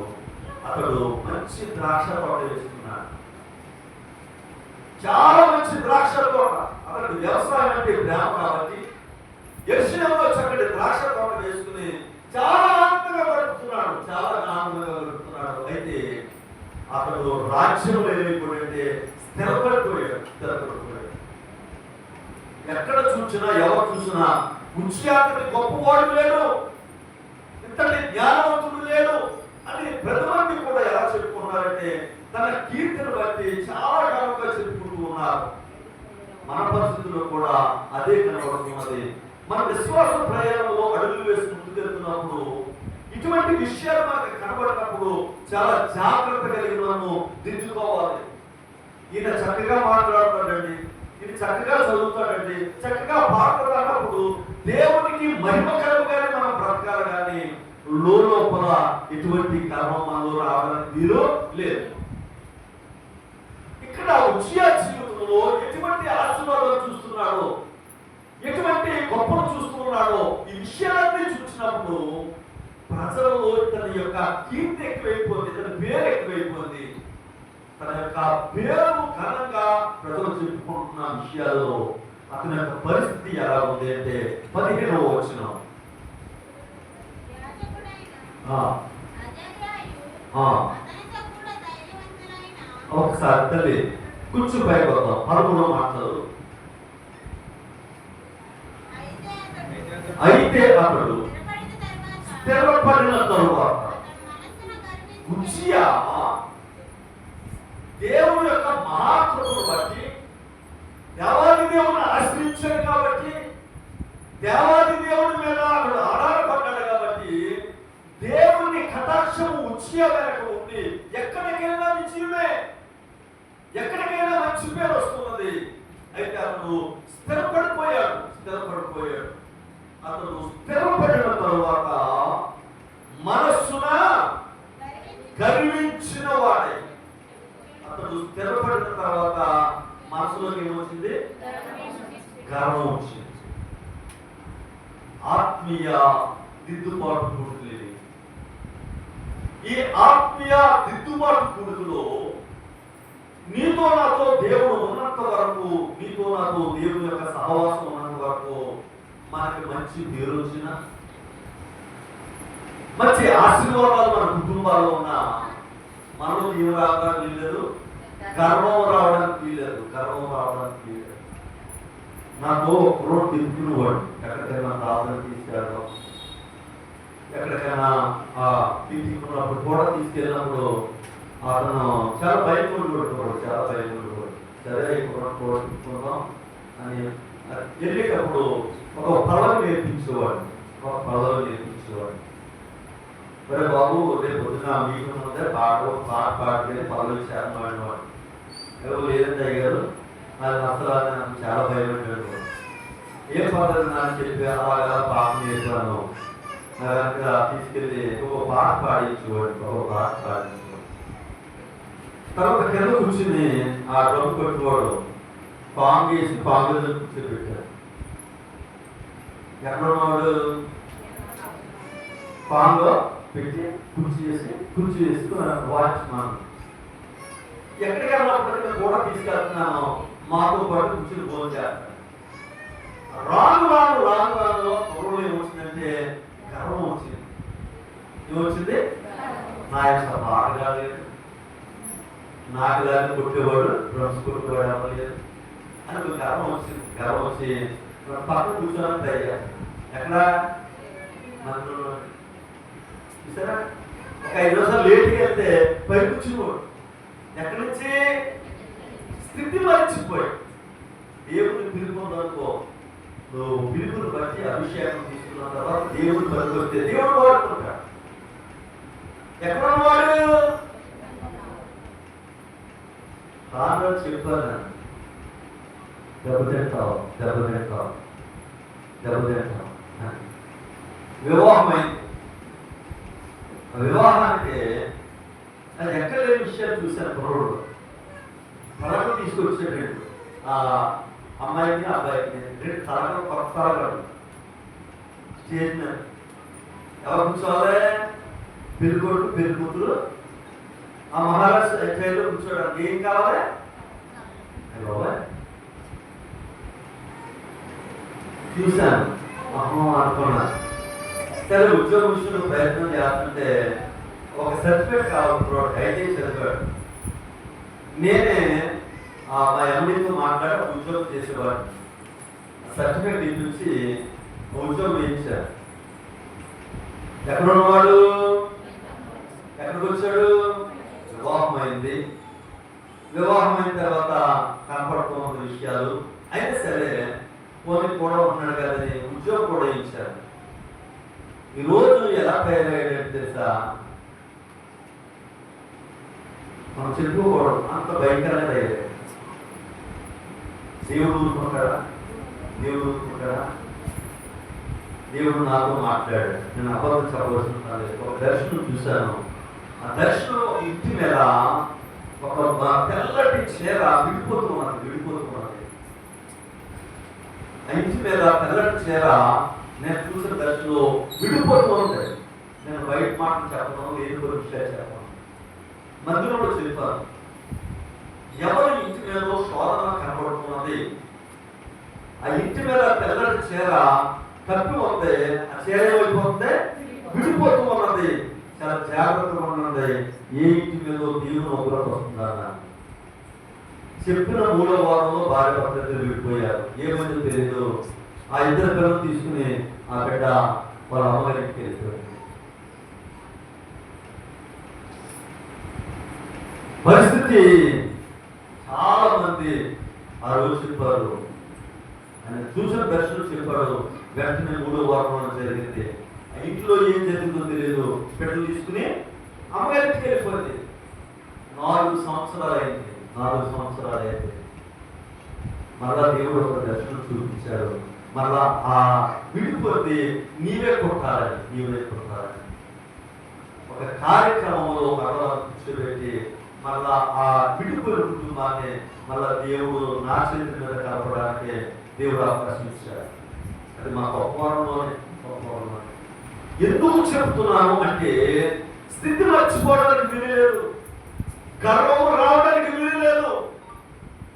అతడు మంచి ద్రాక్ష తోట వేసుకున్నాడు. చాలా మంచి ద్రాక్ష తోట. అతడు వ్యవసాయం అంటే ప్రేమ కాబట్టి యెరూషలేములో చక్కటి ద్రాక్ష తోట వేసుకుని చాలా ఆనందంగా గడుపుతున్నాడు. అయితే అతడు రాజ్యంలో ఏమైపోయాడంటే స్థిరపడిపోయాడు. ఎక్కడ చూసినా ఎవరు చూసినా ఉచియాతని గొప్పవాడు లేడు, ఇంతటి జ్ఞానవంతుడు లేడు అని ప్రతి మంది కూడా ఎలా చెప్పుకున్నారంటే తన కీర్తిని బట్టి చాలా కాలంగా చెప్పుకుంటూ ఉన్నారు. మన పరిస్థితుల్లో కూడా అదే కనబడుతున్నది. మన విశ్వాస ప్రయాణంలో అడుగులు వేసి ముందుకెళ్తున్నప్పుడు ఇటువంటి విషయాలు మనకు కనబడినప్పుడు చాలా జాగ్రత్త కలిగి మనము దిద్దుకోవాలి. ఈయన చక్కగా మాట్లాడుతాడండి, ఈయన చక్కగా చదువుతాడండి, చక్కగా పాడుతాడన్నప్పుడు దేవునికి మహిమకరంగానే మనం బ్రతకాలి. కానీ లోపల ఎటువంటి కర్మం మనలో రావడానికి వీలు లేదు. ఇక్కడ ఉచియా జీవితంలో ఎటువంటి ఆశీర్వాదాలు చూస్తున్నాడో, ఎటువంటి గొప్పలు చూస్తున్నాడో ఈ విషయాలన్నీ చూసినప్పుడు ప్రజలలో తన యొక్క కీర్తి ఎక్కువైపోయింది, తన పేరు ఎక్కువైపోయింది. తన యొక్క పేరు ఘనంగా ప్రజలు చెప్పుకుంటున్న విషయాల్లో అతని యొక్క పరిస్థితి ఎలా ఉంది అంటే 15వ వచనం. ఒకసారి తల్లి కూర్చు పైకి వద్దాం. 13వ మాటలు. అయితే అతడు స్థిరపడిన తరువాత ఉచియా దేవుని యొక్క మహాకృపను బట్టి దేవాది దేవుని ఆశ్రయించాడు కాబట్టి దేవాది దేవుని మీద అతడు ఆధారపడ్డాడు కాబట్టి దేవుని కటాక్షము ఉచియా వెనక ఉంది. ఎక్కడికైనా విజయమే, ఎక్కడికైనా మంచి పేరు వస్తున్నది. అయితే అతడు స్థిరపడిపోయాడు. అతడు స్థిరపడిన తరువాత మనస్సున గర్వించిన వాడే. అతడు స్థిరపడిన తర్వాత మనసులోకి ఏమొచ్చింది? గర్వం వచ్చింది. ఆత్మీయ దిద్దుబాటు కూడుకులు. ఈ ఆత్మీయ దిద్దుబాటు కూడుకులో నీతో నాతో దేవుడు ఉన్నంత వరకు, నీతో నాతో దేవుని యొక్క సహవాసం ఉన్నంత వరకు మనకి మంచి పేరు వచ్చిన, మంచి ఆశీర్వాదాలు మన కుటుంబాల్లో ఉన్న మనలో ఏం రావడానికి వీల్లేదు, గర్వం రావడానికి వీల్లేదు. నాతో రోడ్ తిప్పుకునేవాడు. ఎక్కడికైనా ప్రార్థన తీసుకెళ్ళడం, ఎక్కడికైనా తీసుకున్నప్పుడు కూడా తీసుకెళ్ళినప్పుడు అతను చాలా భయపడుతున్నాడు. సరే ఇప్పుడు తిప్పుకుందాం అని వెళ్ళేటప్పుడు ఒక పదవి నేర్పించేవాడు. సరే బాబు రేపు పొద్దున మీకు ముందే పాట పాడుకొని పదవి చేరవాడు. ఎవరు లేదంటే అయ్యారు అది అసలు నాకు చాలా భయపడ్డాడు. ఏం పద్ధతి నాకు చెప్పి అలాగా పాట నేర్పాను. తీసుకెళ్ళి ఒక పాట పాడించేవాడు. తర్వాత కింద కూర్చుని ఆ డ్రమ్ కొట్టుకోవడం పాంగ్ వేసి పాంగ్ కూర్చోబెట్టాడు. ఎక్కడున్నాడు? పాంగ్ పెట్టి కుర్చీ వేసి వాచ్మాన్ ఎక్కడికి వెళ్ళినప్పటికీ కూడా తీసుకెళ్తున్నాను, మాతో పాటు కూర్చుని భోజనం చేస్తాను. రాను త్వరలో ఏమొచ్చిందంటే గర్వం వచ్చింది. కాకిలాగా కొట్టేవాడు, డ్రమ్స్ కొట్టేవాడు అవ్వలేదు అని ఒక గర్వం వచ్చి పక్కన కూర్చోడానికి ట్రై చేస్తాను. ఎక్కడ మనలో చూసారా, ఒక 5 నిమిషాలు లేట్గా వెళ్తే పై కూర్చున్నాడు. ఎక్కడి నుంచి స్థితి మర్చిపోయాడు. దేవుడిని పిలుపుందనుకో, నువ్వు పిలుపుని బట్టి అభిషేకం తీసుకున్న తర్వాత దేవుడు పనికొస్తే దేవుడు వాడుకుంటాడు. ఎక్కడున్నవాడు కాదు చెప్పాను, దెబ్బతింటావు. వివాహమైంది. వివాహానికి అది ఎక్కడ లేని విషయాలు చూశాను. కుర్రోడు పలకలు తీసుకొచ్చాడు. ఆ అమ్మాయికి అబ్బాయికి 2 తలకలు, కొత్త తలకలు స్టేజ్ మీద ఎవరు కూర్చోవాలి? పెళ్ళికొడుకు పెళ్లి కూతురు ఆ మహారాష్ట్ర చైర్లో కూర్చోడానికి ఏం కావాలి? చూశాను, అనుకున్నాను. సరే ఉద్యోగ విషయంలో ప్రయత్నం చేస్తుంటే ఒక సర్టిఫికేట్ కావాలి, ఐటీ సర్టిఫికేట్. నేనే మా ఎండీతో మాట్లాడి ఉద్యోగం చేసేవాడు. సర్టిఫికేట్ ఇప్పించి ఉద్యోగం వేయించారు. ఎక్కడ ఉన్నవాడు? ఎక్కడికి వచ్చాడు? వివాహం అయింది. వివాహం అయిన తర్వాత కనపడుతున్న విషయాలు అయితే సరే పోనీ కూడా ఉన్నాడు కదని ఉద్యోగం కూడా ఇచ్చారు. ఈరోజు ఎలా తయారయ్యాడంటే తెలుసా, మనం చెప్పుకోవడం అంత భయంకరంగా తయారయ్యాడు. దేవుడు ఊరుకుంటాడా? దేవుడు నాతో మాట్లాడాడు. నేను అబద్ధం చెప్పవలసిన ఒక దర్శనం చూశాను. ఆ దర్శనం ఇంటి మీద ఒక తెల్లటి చీర విడిపోతున్నది. ఆ ఇంటి మీద తెల్లటి చీర నేను చూసిన దర్శనంలో విడిపోతూ ఉంది. నేను బయట మాటలు చెప్పను, ఏది కూడా విషయాలు చెప్పను. మందిరంలో చెప్పాను, ఎవరి ఇంటి మీద శోధన కనబడుతున్నది, ఆ ఇంటి మీద తెల్లటి చీర కప్పి ఉంది, ఆ చీర ఏమైపోతుంది? విడిపోతూ ఉన్నది. చాలా జాగ్రత్తగా ఉన్నది. ఏ ఇంటి మీద దేవుని ఉగ్రత వస్తుందా? చెప్పిన 3వ వారంలో భార్య భర్తలు విడిపోయారు. ఏమైందో తెలియదు. ఆ 2 పిల్లలు తీసుకుని ఆ బిడ్డ వాళ్ళ అమ్మగారికి వెళ్ళిపోయింది. పరిస్థితి చాలా మంది ఆ రోజు చెప్పారు. ఆయన చూసిన దర్శనం చెప్పాడు. వెంటనే 3వ వారంలో జరిగింది. ఆ ఇంట్లో ఏం జరిగిందో తెలియదు. బిడ్డలు తీసుకుని అమ్మగారికి వెళ్ళిపోయింది. 4 సంవత్సరాలు అయింది. మరలా దేవుడు ఒక దర్శనం చూపించాడు. మరలా ఆ విడిపోతే నీవే కొట్టాలని ఒక కార్యక్రమంలో మరలా కూర్చోబెట్టి మరలా ఆ విడిపోయిన కుటుంబాన్ని మళ్ళా దేవుడు నా చేతి మీద కలపడానికి దేవుడు అవకాశం ఇచ్చాడు. అది మా గొప్పవారంలోనే. ఎందుకు చెప్తున్నాను అంటే స్థితి మర్చిపోవడానికి వీలులేదు, గర్వం రావడానికి వీలులేదు.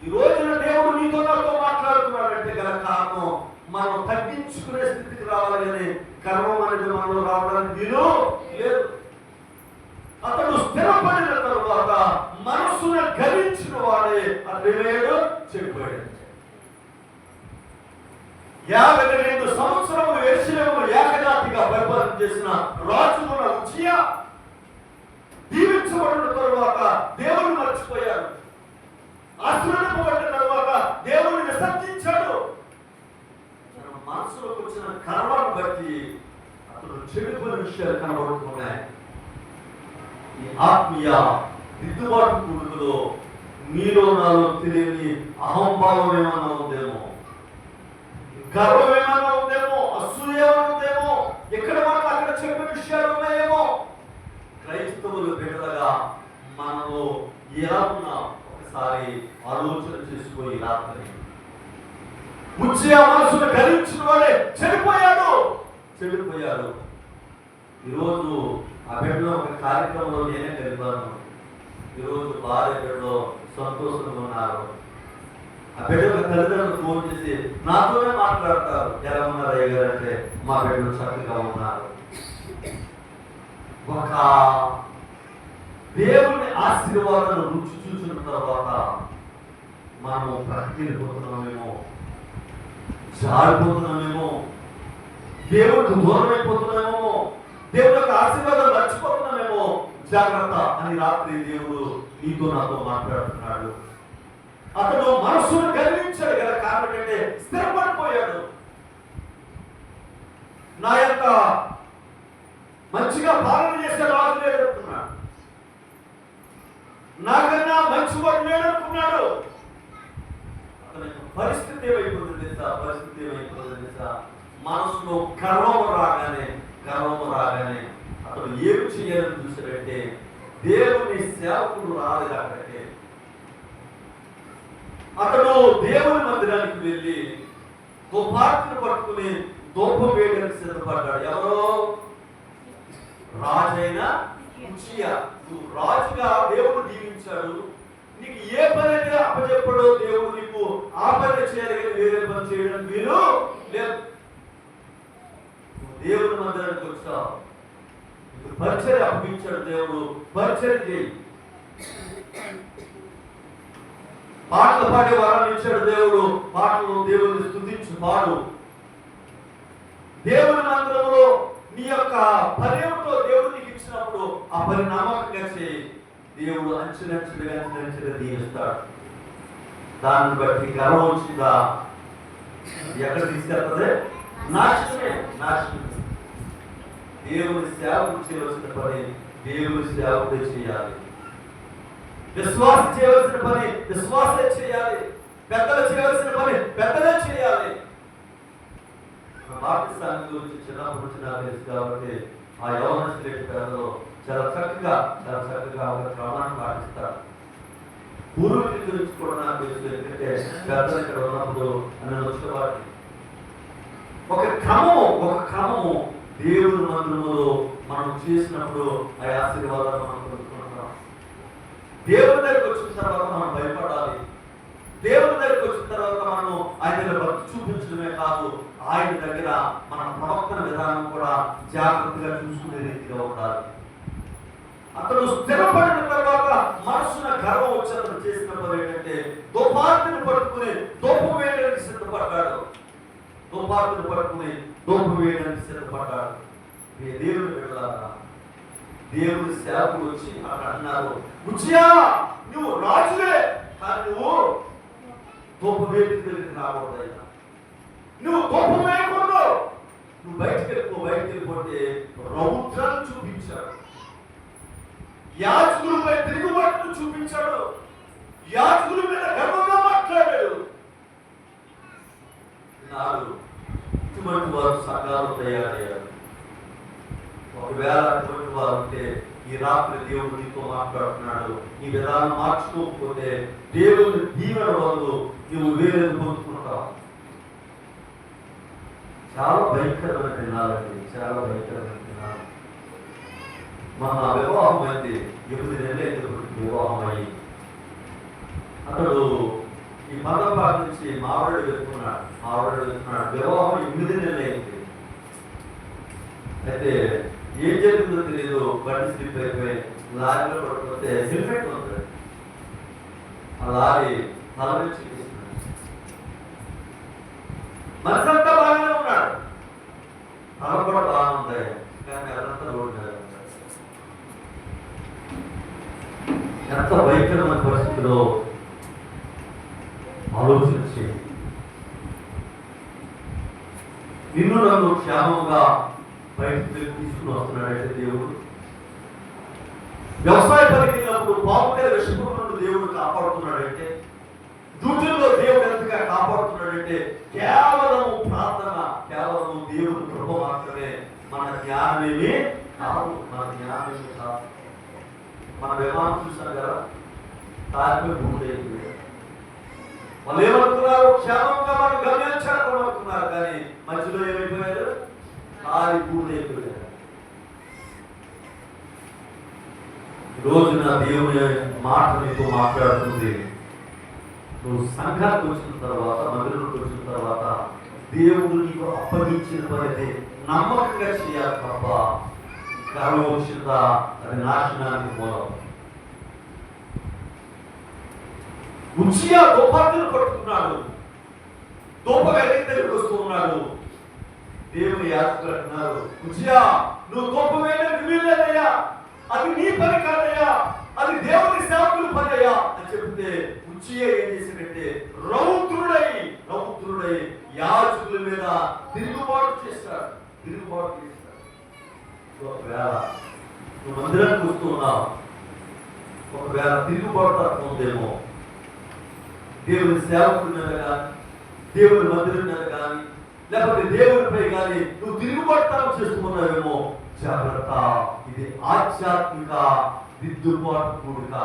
ఈ రోజున దేవుడు నీతో నాతో మాట్లాడుతున్నాడంటే గల కారణం మనం తగ్గించుకునే స్థితికి రావాలి కానీ గర్వం అనేది మనలో రావడానికి వీలు లేదు. అతడు స్థిరపడిన తరువాత మనస్సును గరించిన వాడే అతడు చెడిపోయాడు. 52 సంవత్సరములు యెరూషలేమును ఏకజాతిగా పరిపాలన చేసిన రాజున్న ఉజ్జియా దీవించబడిన తరువాత దేవుని మర్చిపోయాడు. ఆశీర్వదింపబడిన తరువాత దేవుని విసర్జించాడు. తన మనసులోకి వచ్చిన కర్మను బట్టి అతడు చెడిపోయిన విషయాలు కనబడుతున్నాయి. ఈ ఆత్మీయ దిద్దుబాటు కూడుకులో మీలో నాలో తెలియని అహంభావం ఏమన్నా ఉందేమో, గర్వం ఏమన్నా ఉందేమో, అసూయ ఉందేమో, ఎక్కడ మనకు అక్కడ చెప్పే విషయాలు ఉన్నాయేమో. క్రైస్తవులు బిడ్డలుగా మనలో ఎలా ఉన్నాం ఒకసారి ఆలోచన చేసుకొని రాత్రి ఉజ్జియా మనసును గరించిన వాడే చెడిపోయాడు. ఈరోజు ఆ బిడ్డలో ఒక కార్యక్రమంలో నేనే గడిపాను. ఈరోజు భార్య బిడ్డలో సంతోషంగా ఉన్నారు. ఆ బిడ్డ తల్లిదండ్రులు ఫోన్ చేసి నాతోనే మాట్లాడతారు. ఎలా ఉన్నారు అయ్య గారు అంటే మా బిడ్డలు చక్కగా ఉన్నారు. ఒక దేవుని ఆశీర్వాదాన్ని రుచి చూసిన తర్వాత మనము ప్రతిపోతున్నామేమో, జారిపోతున్నామేమో, దేవుడికి దూరం అయిపోతున్నామేమో, దేవుడి యొక్క ఆశీర్వాదం మర్చిపోతున్నామేమో, జాగ్రత్త అని రాత్రి దేవుడు నీతో నాతో మాట్లాడుతున్నాడు. అతడు మనసును గర్వించాడు కదా, కారణం ఏంటంటే స్థిరపడిపోయాడు. నా యొక్క మంచిగా పాలన చేసే రాజు లేదనుకున్నాడు, నాకన్నా మంచివాడు లేదనుకున్నాడు. అతని పరిస్థితి ఏమైపోతుంది తెలుసా? పరిస్థితి ఏమైపోతుంది తెలుసా? మనసులో గర్వము రాగానే అతడు ఏమి చేయాలని చూసాడంటే, దేవుని సేవకుడు రాలేదు అక్కడికి. అతడు దేవుని మందిరానికి వెళ్ళి దుపార్తిని పట్టుకుని ధూపం వేయడానికి సిద్ధపడ్డాడు. ఎవరో? రాజైన ఉజ్జియా. నువ్వు రాజుగా దేవుడు దీవించాడు, నీకు ఏ పని అయితే అప్పచెప్పాడో దేవుడు నీకు ఆ పని చేయాలి, వేరే పని చేయడం వీలు లేదు. దేవుని మందిరానికి వచ్చావు, నీకు పరిచర్య అప్పగించాడు దేవుడు, పరిచర్య చేయి. పాటలు పాడే వరాన్ని ఇచ్చాడు దేవుడు, పాటలు దేవుడిని స్తుతించు, పాడు. దేవుని మందిరంలో నీ యొక్క పనేమిటో దేవుడు నీకు ఇచ్చినప్పుడు ఆ పని నమ్మకంగా చేయి. దేవుడు అంచెలంచెలుగా దీవిస్తాడు. దాన్ని బట్టి గర్వం వచ్చిందా ఎక్కడ తీసుకెళ్తుంది? నాశనమే. దేవుని సేవకు చేయవలసిన పని దేవుని సేవకుడే చేయాలి. విశ్వాసం చేయవలసిన పని విశ్వాసే చేయాలి. పెద్దలు చేయవలసిన పని పెద్దలే చేయాలి. పాకిస్తాన్ గురించి చిన్నప్పటి నుంచి నాకు తెలుసు కాబట్టి ఆ యవన స్టేట్ పేదలు చాలా చక్కగా ఒక క్రమాన్ని పాటిస్తారు. పూర్వీకుల గురించి కూడా నాకు తెలుసు, ఎందుకంటే పెద్దలు ఇక్కడ ఉన్నప్పుడు అని వచ్చేవాటి ఒక క్రమము దేవుని మందిరములో మనం చేసినప్పుడు ఆ ఆశీర్వాదాలు మనం పొందుకుంటాం. దేవుని దగ్గరికి వచ్చిన తర్వాత మనం భయపడాలి. దేవుని దగ్గరికి వచ్చిన తర్వాత మనం ఆయన దగ్గర భక్తి చూపించడమే కాదు, ఆయన దగ్గర మన ప్రవర్తన విధానం కూడా జాగ్రత్తగా చూసుకునే రీతిగా ఉండాలి. అతడు స్థిరపడిన తర్వాత మనసున గర్వం వచ్చి అతను చేసిన పని ఏంటంటే ధూపార్తిని పట్టుకుని ధూపం వేయడానికి సిద్ధపడ్డాడు. దేవుని వెళ్ళారా? దేవుని సేవకుడు వచ్చి అక్కడ అన్నారు, ఉజ్జియా నువ్వు రాజులే, కానీ నువ్వు ధూపం వేయడానికి రాకూడదు. నువ్వు ధూపం వేయకూడదు, నువ్వు బయటికి వెళ్ళిపోతే రౌద్రాన్ని చూపించాడు. యాజకులపై తిరుగుబాటును చూపించాడు. యాజకుల మీద గర్వంగా మాట్లాడాడు. ఇటువంటి వారు సంఘాలు తయారయ్యారు. ఒకవేళ అటువంటి వారు ఉంటే ఈ రాత్రి దేవుడు నీతో మాట్లాడుతున్నాడు. ఈ విధానం మార్చుకోకపోతే దేవుని దీవెన వల్ల నువ్వు వేరే పొందుకుంటావు. చాలా భయంకరమైన తినాలండి, చాలా భయంకరమైన తినాలి. మన వివాహం అయింది 8 నెలలు వివాహం అయ్యి అతడు ఈ మందపాల నుంచి మావిడు వెళ్తున్నాడు. వివాహం 8 నెలలు అయింది. అయితే ఏం జరిగిందో తెలియదు, బండి స్లిప్ అయిపోయి లారీలో పడిపోతే హెల్మెట్ ఉంది, ఆ లారీ తల నుంచి తీసుకున్నాడు. మనసంతా బాగానే ఉన్నాడు, తల కూడా బాగానే ఉంది, కానీ అదంతా రోడ్డు మీద ఉంటాడు. ఎంత భయంకరమైన పరిస్థితిలో ఆలోచించి నిన్ను నన్ను క్షేమంగా బయటకు తీసుకుని వస్తున్నాడంటే దేవుడు. వ్యవసాయ పనికి వెళ్ళినప్పుడు పాముల విషపుల నుండి దేవుడు కాపాడుతున్నాడంటే, డ్యూటీలో దేవుడు ఎంతగా కాపాడుతున్నాడంటే కేవలము ప్రార్థన, కేవలము దేవుడు కృప మాత్రమే. మన జ్ఞానమేమి కాదు. మన విమానం చూసాం కదా, తారిపోయి భూమి అయిపోయాడు. వాళ్ళు ఏమనుకున్నారు? క్షేమంగా మనం గమనించాలనుకున్నారు, కానీ మధ్యలో ఏమైపోయారు? తారి భూమి అయిపోయారు. రోజు నా దేవుని మాట నీతో మాట్లాడుతుంది. నువ్వు సంఘానికి వచ్చిన తర్వాత, మందిరంలోకి వచ్చిన తర్వాత దేవుడు నీకు అప్పగించిన పని నమ్మకంగా చేయాలి తప్ప గర్వం వచ్చిందా అది నాశనానికి మూలం. ఉజ్జియా ధూపార్తిని పట్టుకున్నాడు. ధూపవేది దగ్గరికి వస్తూ ఉన్నాడు. దేవుని యాజకులు అంటున్నారు, ఉజ్జియా నువ్వు ధూపం వేయడానికి వీల్లేదయ్యా, అది నీ పని కాదయ్యా, అది దేవుని సేవకుల పని అయ్యా అని చెప్తే ఉజ్జియా ఏం చేశాడంటే రౌద్రుడై యాజకుల మీద తిరుగుబాటు చేశాడు. ఒకవేళ నువ్వు మందిరానికి వస్తూ ఉన్నావు, ఒకవేళ తిరుగుబాటు తత్వం ఉందేమో దేవుని సేవకుల మీద కానీ, దేవుని మందిరం మీద కానీ, లేకపోతే దేవునిపై కానీ నువ్వు తిరుగుబాటు చేస్తున్నావేమో, జాగ్రత్త. ఇది ఆధ్యాత్మిక దిద్దుబాటు కూడిక.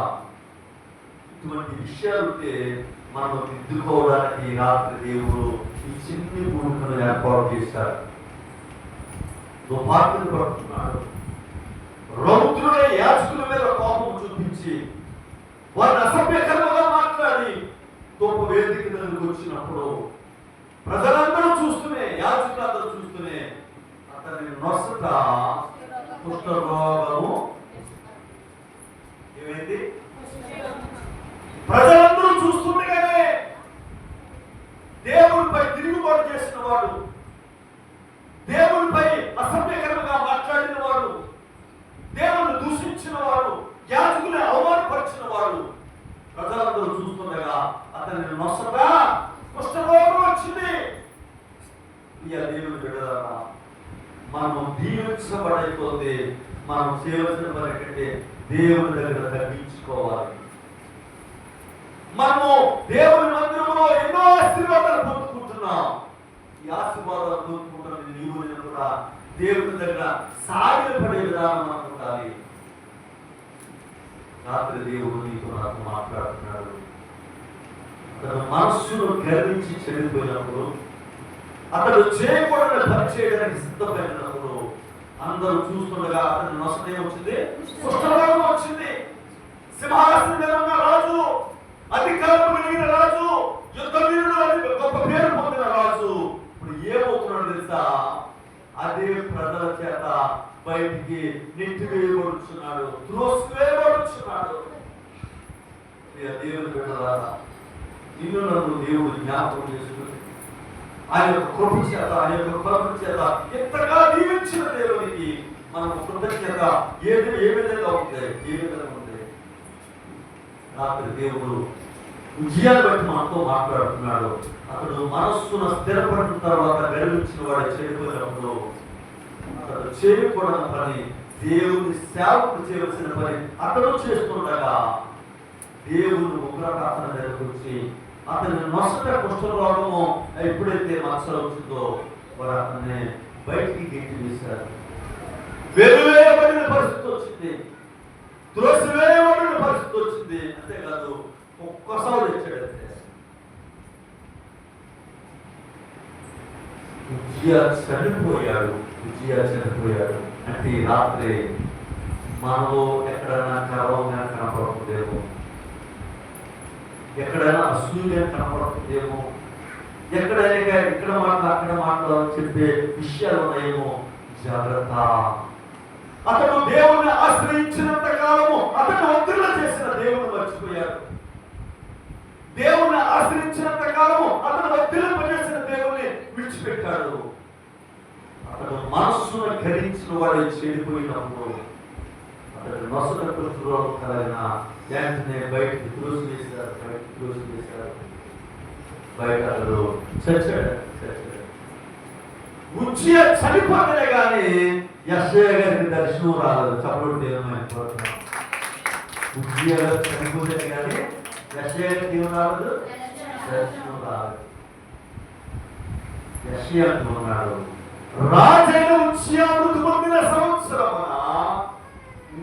ఇటువంటి విషయాలుంటే మనం దిద్దుకోవడానికి రాత్రి దేవుడు ఈ చిన్ని కూడికను ఏర్పాటు చేశాడు. దుపార్తిని పడుతున్నాడు. రౌద్రుడే యాజకుల మీద కోపం చూపించి వారిని అసభ్యకరంగా మాట్లాడి గొప్ప వేదిక మీదకి వచ్చినప్పుడు ప్రజలందరూ చూస్తూనే, యాజకులందరూ చూస్తూనే అతని నొసట కుష్ఠరోగము ఏమైంది? ప్రజలందరూ చూస్తుండగానే దేవునిపై తిరుగుబాటు చేసిన వాడు, దేవునిపై అసభ్యకరంగా మాట్లాడిన వాడు, దేవుని దూషించిన వాడు, యాజకుని అవమానపరిచిన వాడు ప్రజలందరూ చూస్తుండగా అతని నొసట కుష్ఠరోగం వచ్చింది. దేవుని బిడ్డలారా, మనం దీవించబడైపోతే మనం చేయవలసిన పని ఏంటంటే దేవుని దగ్గర తగ్గించుకోవాలి. మనము దేవుని మందిరంలో ఎన్నో ఆశీర్వాదాలు పొందుకుంటున్నాం. ఈ ఆశీర్వాదాలు పొందుకుంటున్న నీవు నేను కూడా దేవుని దగ్గర సాగిలపడే విధానం అనుకుంటాలి. రాత్రి దేవుడు నీతో నాకు మాట్లాడుతున్నాడు. తన మనస్సును గర్వించి చెడిపోయినప్పుడు, అతడు చేయకూడని పని చేయడానికి సిద్ధపడినప్పుడు అందరూ చూస్తుండగా అతని నొసట వచ్చింది, కుష్ఠరోగం వచ్చింది. సింహాసనం మీద ఉన్న రాజు, అధికారం కలిగిన రాజు, యుద్ధ వీరుడు అని గొప్ప పేరు పొందిన రాజు ఇప్పుడు ఏమవుతున్నాడు తెలుసా? అదే ప్రజల చేత బయటికి నెట్టివేయబడుచున్నాడు, త్రోసివేయబడుచున్నాడు. దేవుని బిడ్డలారా, నిన్ను నన్ను దేవుడు జ్ఞాపకం చేసుకుని ఆయన యొక్క కృప చేత, ఆయన యొక్క కృప చేత ఎంతగా దీవించిన దేవునికి మనం కృతజ్ఞత ఏ విధంగా ఉంది? రాత్రి దేవుడు ఉజ్జియాను బట్టి మనతో మాట్లాడుతున్నాడు. అతడు మనస్సును స్థిరపడిన తర్వాత గర్వించిన వాడు చెడిపోయినప్పుడు అతడు చేయకూడని పని, దేవుని సేవకు చేయవలసిన పని అతడు చేస్తుండగా దేవుని ఉగ్రత అతని దగ్గరకు వచ్చి అతని నొసట కుష్ఠరోగము ఎప్పుడైతే మచ్చలు వచ్చిందో వారు అతన్ని బయటికి గెట్టి వేశారు. వెలువేయబడిన పరిస్థితి వచ్చింది, త్రోసివేయబడిన పరిస్థితి వచ్చింది. అంతేకాదు ఒక్కసారి తెచ్చాడంతే. ఉజ్జియా చనిపోయాడు. అంటే రాత్రి మనలో ఎక్కడైనా గర్వంగా కనపడుతుందేమో, ఎక్కడైనా అసూయ కనపడుతుందేమో, ఎక్కడైనా ఇక్కడ మాటలు అక్కడ మాటలు చెప్పే విషయాలు ఉన్నాయేమో. జాగ్రత్త. అతడు దేవుణ్ణి ఆశ్రయించినంత కాలము అతడు ఒత్తిళ్ళ చేసిన దేవుని మర్చిపోయాడు. దేవుణ్ణి ఆశ్రయించినంత కాలము అతడు ఒత్తిళ్ళ చేసిన దేవుని విడిచిపెట్టాడు. అతడు మనస్సును ధరించిన వాడు చెడిపోయినప్పుడు అతడు నొసట కుష్ఠరోగం కలిగిన వెంటనే బయటకు త్రోసివేశారు. బయట అతడు చచ్చాడు. ఉజ్జియా చనిపోతేనే కానీ యెషయా గారికి దర్శనం రాలేదు. చప్పుడు దేవుని ఉజ్జియా గారు చనిపోతేనే కానీ యెషయా గారికి ఏం రాలేదు, దర్శనం రాలేదు. యెషయా అంటున్నాడు, రాజైన ఉజ్జియా మృతి పొందిన సంవత్సరమున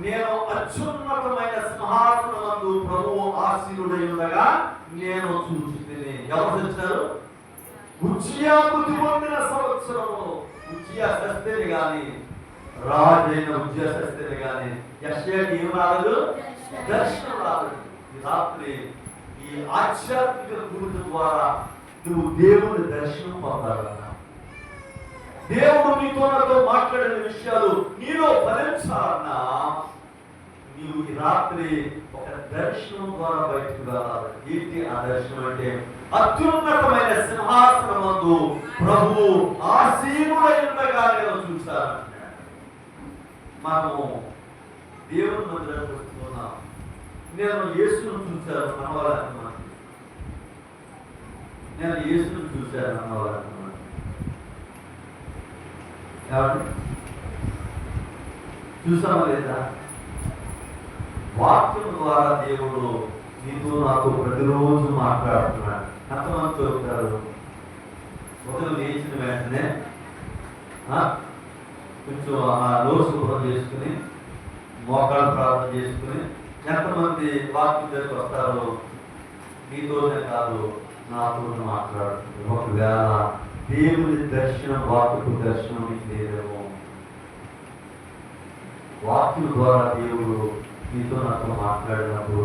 నేను అత్యున్నతమైన సింహాసనమందు ప్రభువు ఆసీనుడై ఉండగా నేను చూచుతిని. ఎవరు తెచ్చారు? ఉజ్జియా మృతి పొందిన సంవత్సరము. ఉజ్జియా సస్తేనే గాని, రాజైన ఉజ్జియా సస్తేనే గాని యెషయాకి ఏం రాలేదు, దర్శనం రాలేదు. ఈ రాత్రి ఈ ఆధ్యాత్మిక గురువు ద్వారా నువ్వు దేవుని దర్శనం పొందాలన్నా, దేవుడు నీతో నాతో మాట్లాడిన విషయాలు నీలో ఫలించాలన్నా నీవు ఈ రాత్రి ఒక దర్శనం ద్వారా బయటకు వెళ్ళాలి. ఏంటి ఆ దర్శనం అంటే అత్యున్నతమైన సింహాసనమందు ప్రభు ఆసీనుడై ఉండగా నేను చూశాను. మనము దేవుని మందిరానికి వస్తున్నాం. నేను యేసును చూశాను అన్నవాళ్ళంటున్నాను. నేను యేసును చూశాను అన్నవాళ్ళంటున్నాను. చూసామా లేదా? వాక్యం ద్వారా దేవుడు నీతో నాతో ప్రతిరోజు మాట్లాడుతున్నాడు. ఎంతమంది చెప్తారు? ఉదయం లేచిన వెంటనే కొంచెం ఆ నోరు శుభ్రం చేసుకుని మోకాళ్ళు ప్రార్థన చేసుకుని ఎంతమంది వాక్యం దగ్గరికి వస్తారు? నీతోనే కాదు నాతో మాట్లాడుతుంది. ఒకవేళ దేవుని దర్శనం, వాక్యపు దర్శనం నీకు లేదేమో. వాక్యం ద్వారా దేవుడు నీతో నాతో మాట్లాడినప్పుడు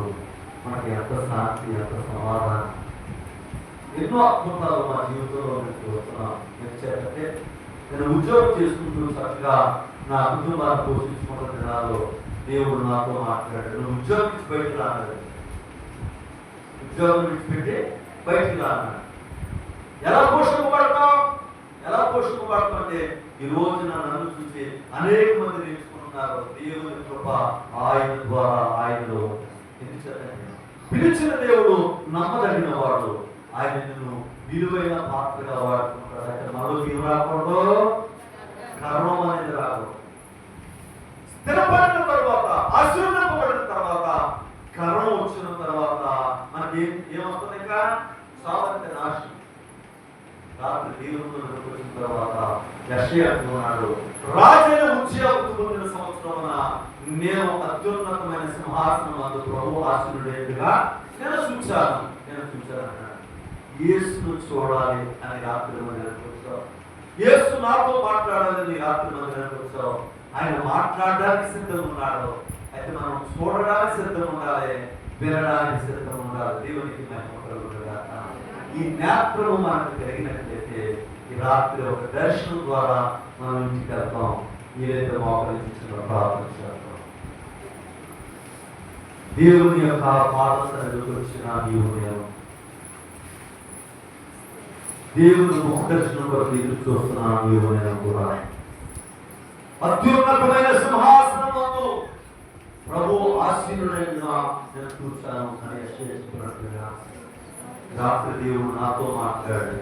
మనకి ఎంత శాంతి, ఎంత సమాధానం, ఎన్నో అద్భుతాలు మా జీవితంలో నుంచి వస్తున్నాం. ఎందుకంటే నేను ఉద్యోగం చేసుకుంటూ చక్కగా నా కుటుంబాన్ని పోషించుకున్న దినాల్లో దేవుడు నాతో మాట్లాడాడు. నువ్వు ఉద్యోగం నుంచి బయటకు రాలేదు, ఉద్యోగం విడిచిపెట్టి బయటికి రాన్నాడు. ఎలా పోషింపబడతాం? ఎలా పోషింపబడతాం అంటే ఈ రోజున నన్ను చూసి అనేక మంది నేర్చుకుంటున్నారు. దేవుని కృప ఆయన ద్వారా ఆయనలో. పిలిచిన దేవుడు నమ్మదగిన వాడు. ఆయన నిన్ను విలువైన పాత్రగా వాడుకుంటాడు. అయితే మనలో ఏం రాకూడదు? గర్వం అనేది రాకూడదు. స్థిరపడిన తర్వాత, ఆశీర్వదింపబడిన తర్వాత, గర్వం వచ్చిన తర్వాత మనకి ఏమవుతుంది? ఇంకా సావంత నాశనం. రాత్రి దేవుడు వచ్చిన తర్వాత యెషయా అంటున్నాడు, రాజైన ఉజ్జియా పొందిన సంవత్సరమున నేను అత్యున్నతమైన సింహాసనం అందు ప్రభు ఆశీనుడేగా నేను చూశాను అన్నాడు. యేసును చూడాలి అని రాత్రి మందిరానికి వచ్చావు. యేసు నాతో మాట్లాడాలని రాత్రి మందిరానికి వచ్చావు. ఆయన మాట్లాడడానికి సిద్ధంగా ఉన్నాడు. అయితే మనం చూడడానికి సిద్ధంగా ఉండాలి, వినడానికి సిద్ధంగా ఉండాలి. దేవునికి మహిమ కలుగునుగాక. ఈ నేత్రము మనకు కలిగినట్లయితే ఈ రాత్రి ఒక దర్శనం ద్వారా మనం ఇంటికి వెళ్తాం. ఏదైతే మోకరించిన ప్రార్థన చేస్తాం. దేవుని యొక్క పాదసన్నిధికి వచ్చిన నీవు నేను దేవుని ముఖ దర్శనం కొరకు ఎదురు చూస్తున్నాను. నీవు నేను కూడా అత్యున్నతమైన సింహాసనము ప్రభు ఆశీనుడైన నేను చూశాను అని యెషయా రాత్రి దేవుడు నాతో మాట్లాడాడు.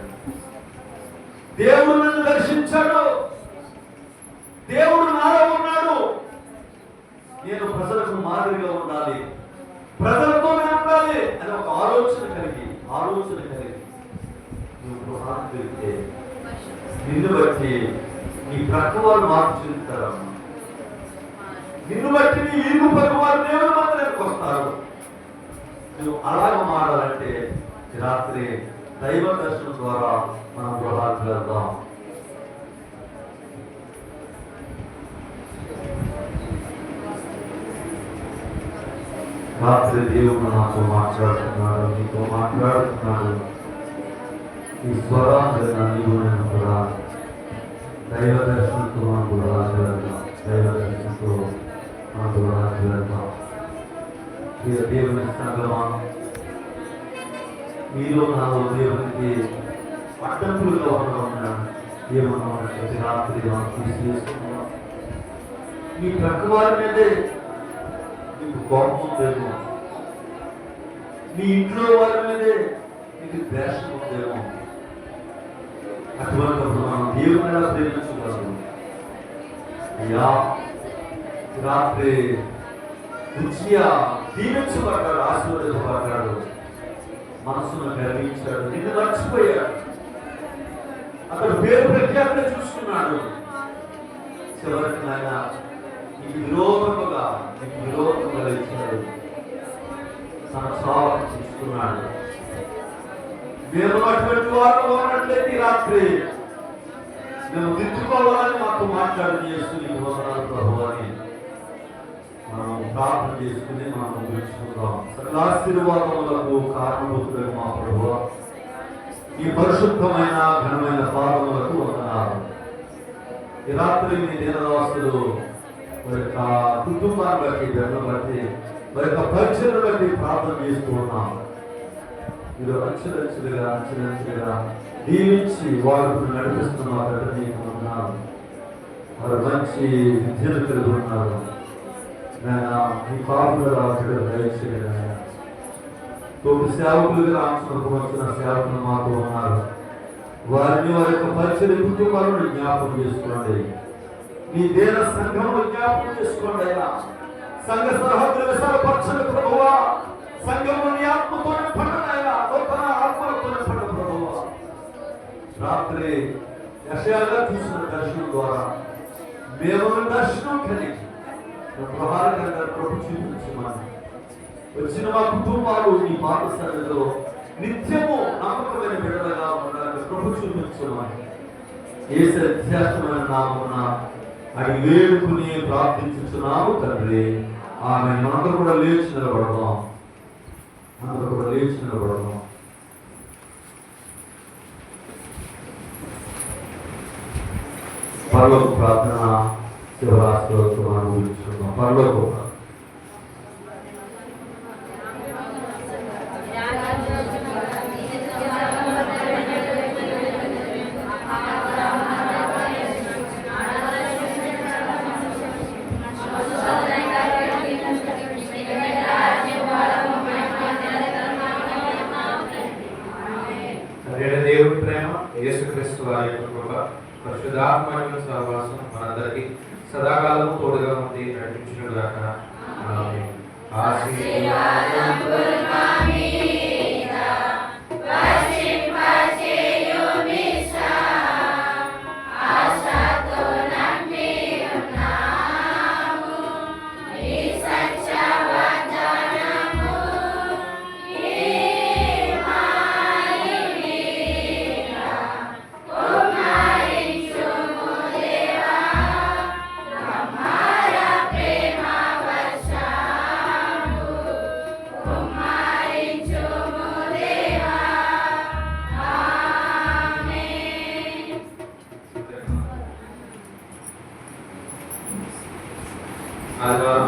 దేవుడు నన్ను దర్శించాడు. దేవుడు నాలో ఉన్నాడు. నేను ప్రజలకు మాదిరిగా ఉండాలి, ప్రజలతోనే ఉండాలి అని ఒక ఆలోచన కలిగి నువ్వు గృహాన్ని పెడితే నిన్ను బట్టి నీ ప్రక్క వారు మార్పు చెందుతారు. నిన్ను బట్టి నీ ఇరుగు పక్క వారు దేవుని మందిరానికి వస్తారు. నువ్వు అలాగ మారాలంటే రాత్రి దైవ దర్శనం ద్వారా మనం గృహాలకు వెళ్దాం. రాత్రి దేవుడు నాతో మాట్లాడుతున్నాడు, నీతో మాట్లాడుతున్నాడు. ఈ స్వరాన్ని నీవు నేను కూడా దైవ దర్శనంతో మనం గృహాలకు వెళ్దాం. దైవ దర్శనంతో మనం గృహాలకు వెళ్దాం. దేవుని సంగమా, మీలో నాలో దేవునికి అడ్డంకులుగా ఉన్నాను. ఏమన్నా ప్రతి రాత్రి తీసుకున్నాం. మీ ప్రక్క వారి మీదే నీకు కోపం ఉందేమో, మీ ఇంట్లో వారి మీదే నీకు ద్వేషం ఉందేమో. అటువంటిప్పుడు మనం దేవుని ఎలా ప్రేమించగలము? అయ్యా రాత్రి ఉజ్జియా దీవించబడ్డాడు, ఆశీర్వదించబడ్డాడు, మనసును గర్వించాడు, నిన్ను మర్చిపోయాడు. అతడు పేరు ప్రఖ్యాతలు చూసుకున్నాడు. చివరికి నాయన నీకు విరోధముగా ఇచ్చాడు, తన చావును తీసుకున్నాడు. మేము అటువంటి వారు ఉన్నట్లయితే రాత్రి మేము దిద్దుకోవాలని మాకు మాట్లాడి చేస్తుంది ప్రభు అని మనం ప్రార్థన చేసుకుని మనం తెలుసుకుందాం. ఆశీర్వాదములకు కారణభూతులకు మా ప్రభువా, ఈ పరిశుద్ధమైన ఘనమైన పాదములకు వందనాలు. ఈ రాత్రి మీ దీనదాసులు మరి యొక్క కుటుంబాన్ని బట్టి బిడ్డను బట్టి మరి యొక్క పరిచయను బట్టి ప్రార్థన చేస్తూ ఉన్నాం. మీరు అంచెలంచెలుగా దీవించి వారు నడిపిస్తున్న బిడ్డని ఉన్నారు. వారు మంచి విద్యను కలిగి ఉన్నారు. నేను ఈ కాపులు దయచేయడం తోటి సేవకులుగా రాష్ట్రంకు వచ్చిన సేవకులు మాతో ఉన్నారు. వారిని వారి యొక్క పరిచయ కుటుంబాలను జ్ఞాపకం చేసుకోండి. మీ దేన సంఘంలో జ్ఞాపకం చేసుకోండి. అయినా సంఘ సరహద్దులు విశాలపరచండి ప్రభువా. సంఘంలో నీ ఆత్మతో నింపండి. నూతన ఆత్మలతో నింపండి ప్రభువా. రాత్రి యెషయాగా చూసిన దర్శనం ద్వారా మేము దర్శనం కలిగి ప్రహారంగా ప్రభు చూపించమని వచ్చిన మా కుటుంబాలు నీ పాఠశాలలో నిత్యము నమ్మకమైన బిడ్డలుగా ఉండాలని ప్రభు చూపించమని యేసు శ్రేష్టమైన నామమున అడిగి వేడుకుని ప్రార్థించుచున్నాము తండ్రి. ఆమె అందరూ కూడా లేచి నిలబడదాం. పరలోక ప్రార్థన శివరాత్రులతో మనం ఊహించుకున్నాం. పరలోక దేవుడి ప్రేమ, యేసుక్రీస్తు వారి యొక్క కృప, పరిశుద్ధాత్మ సహవాసం మనందరికీ సదాకాలము తోడుగా ఉంది నడిపించుగాక. ఆమేన్. Oh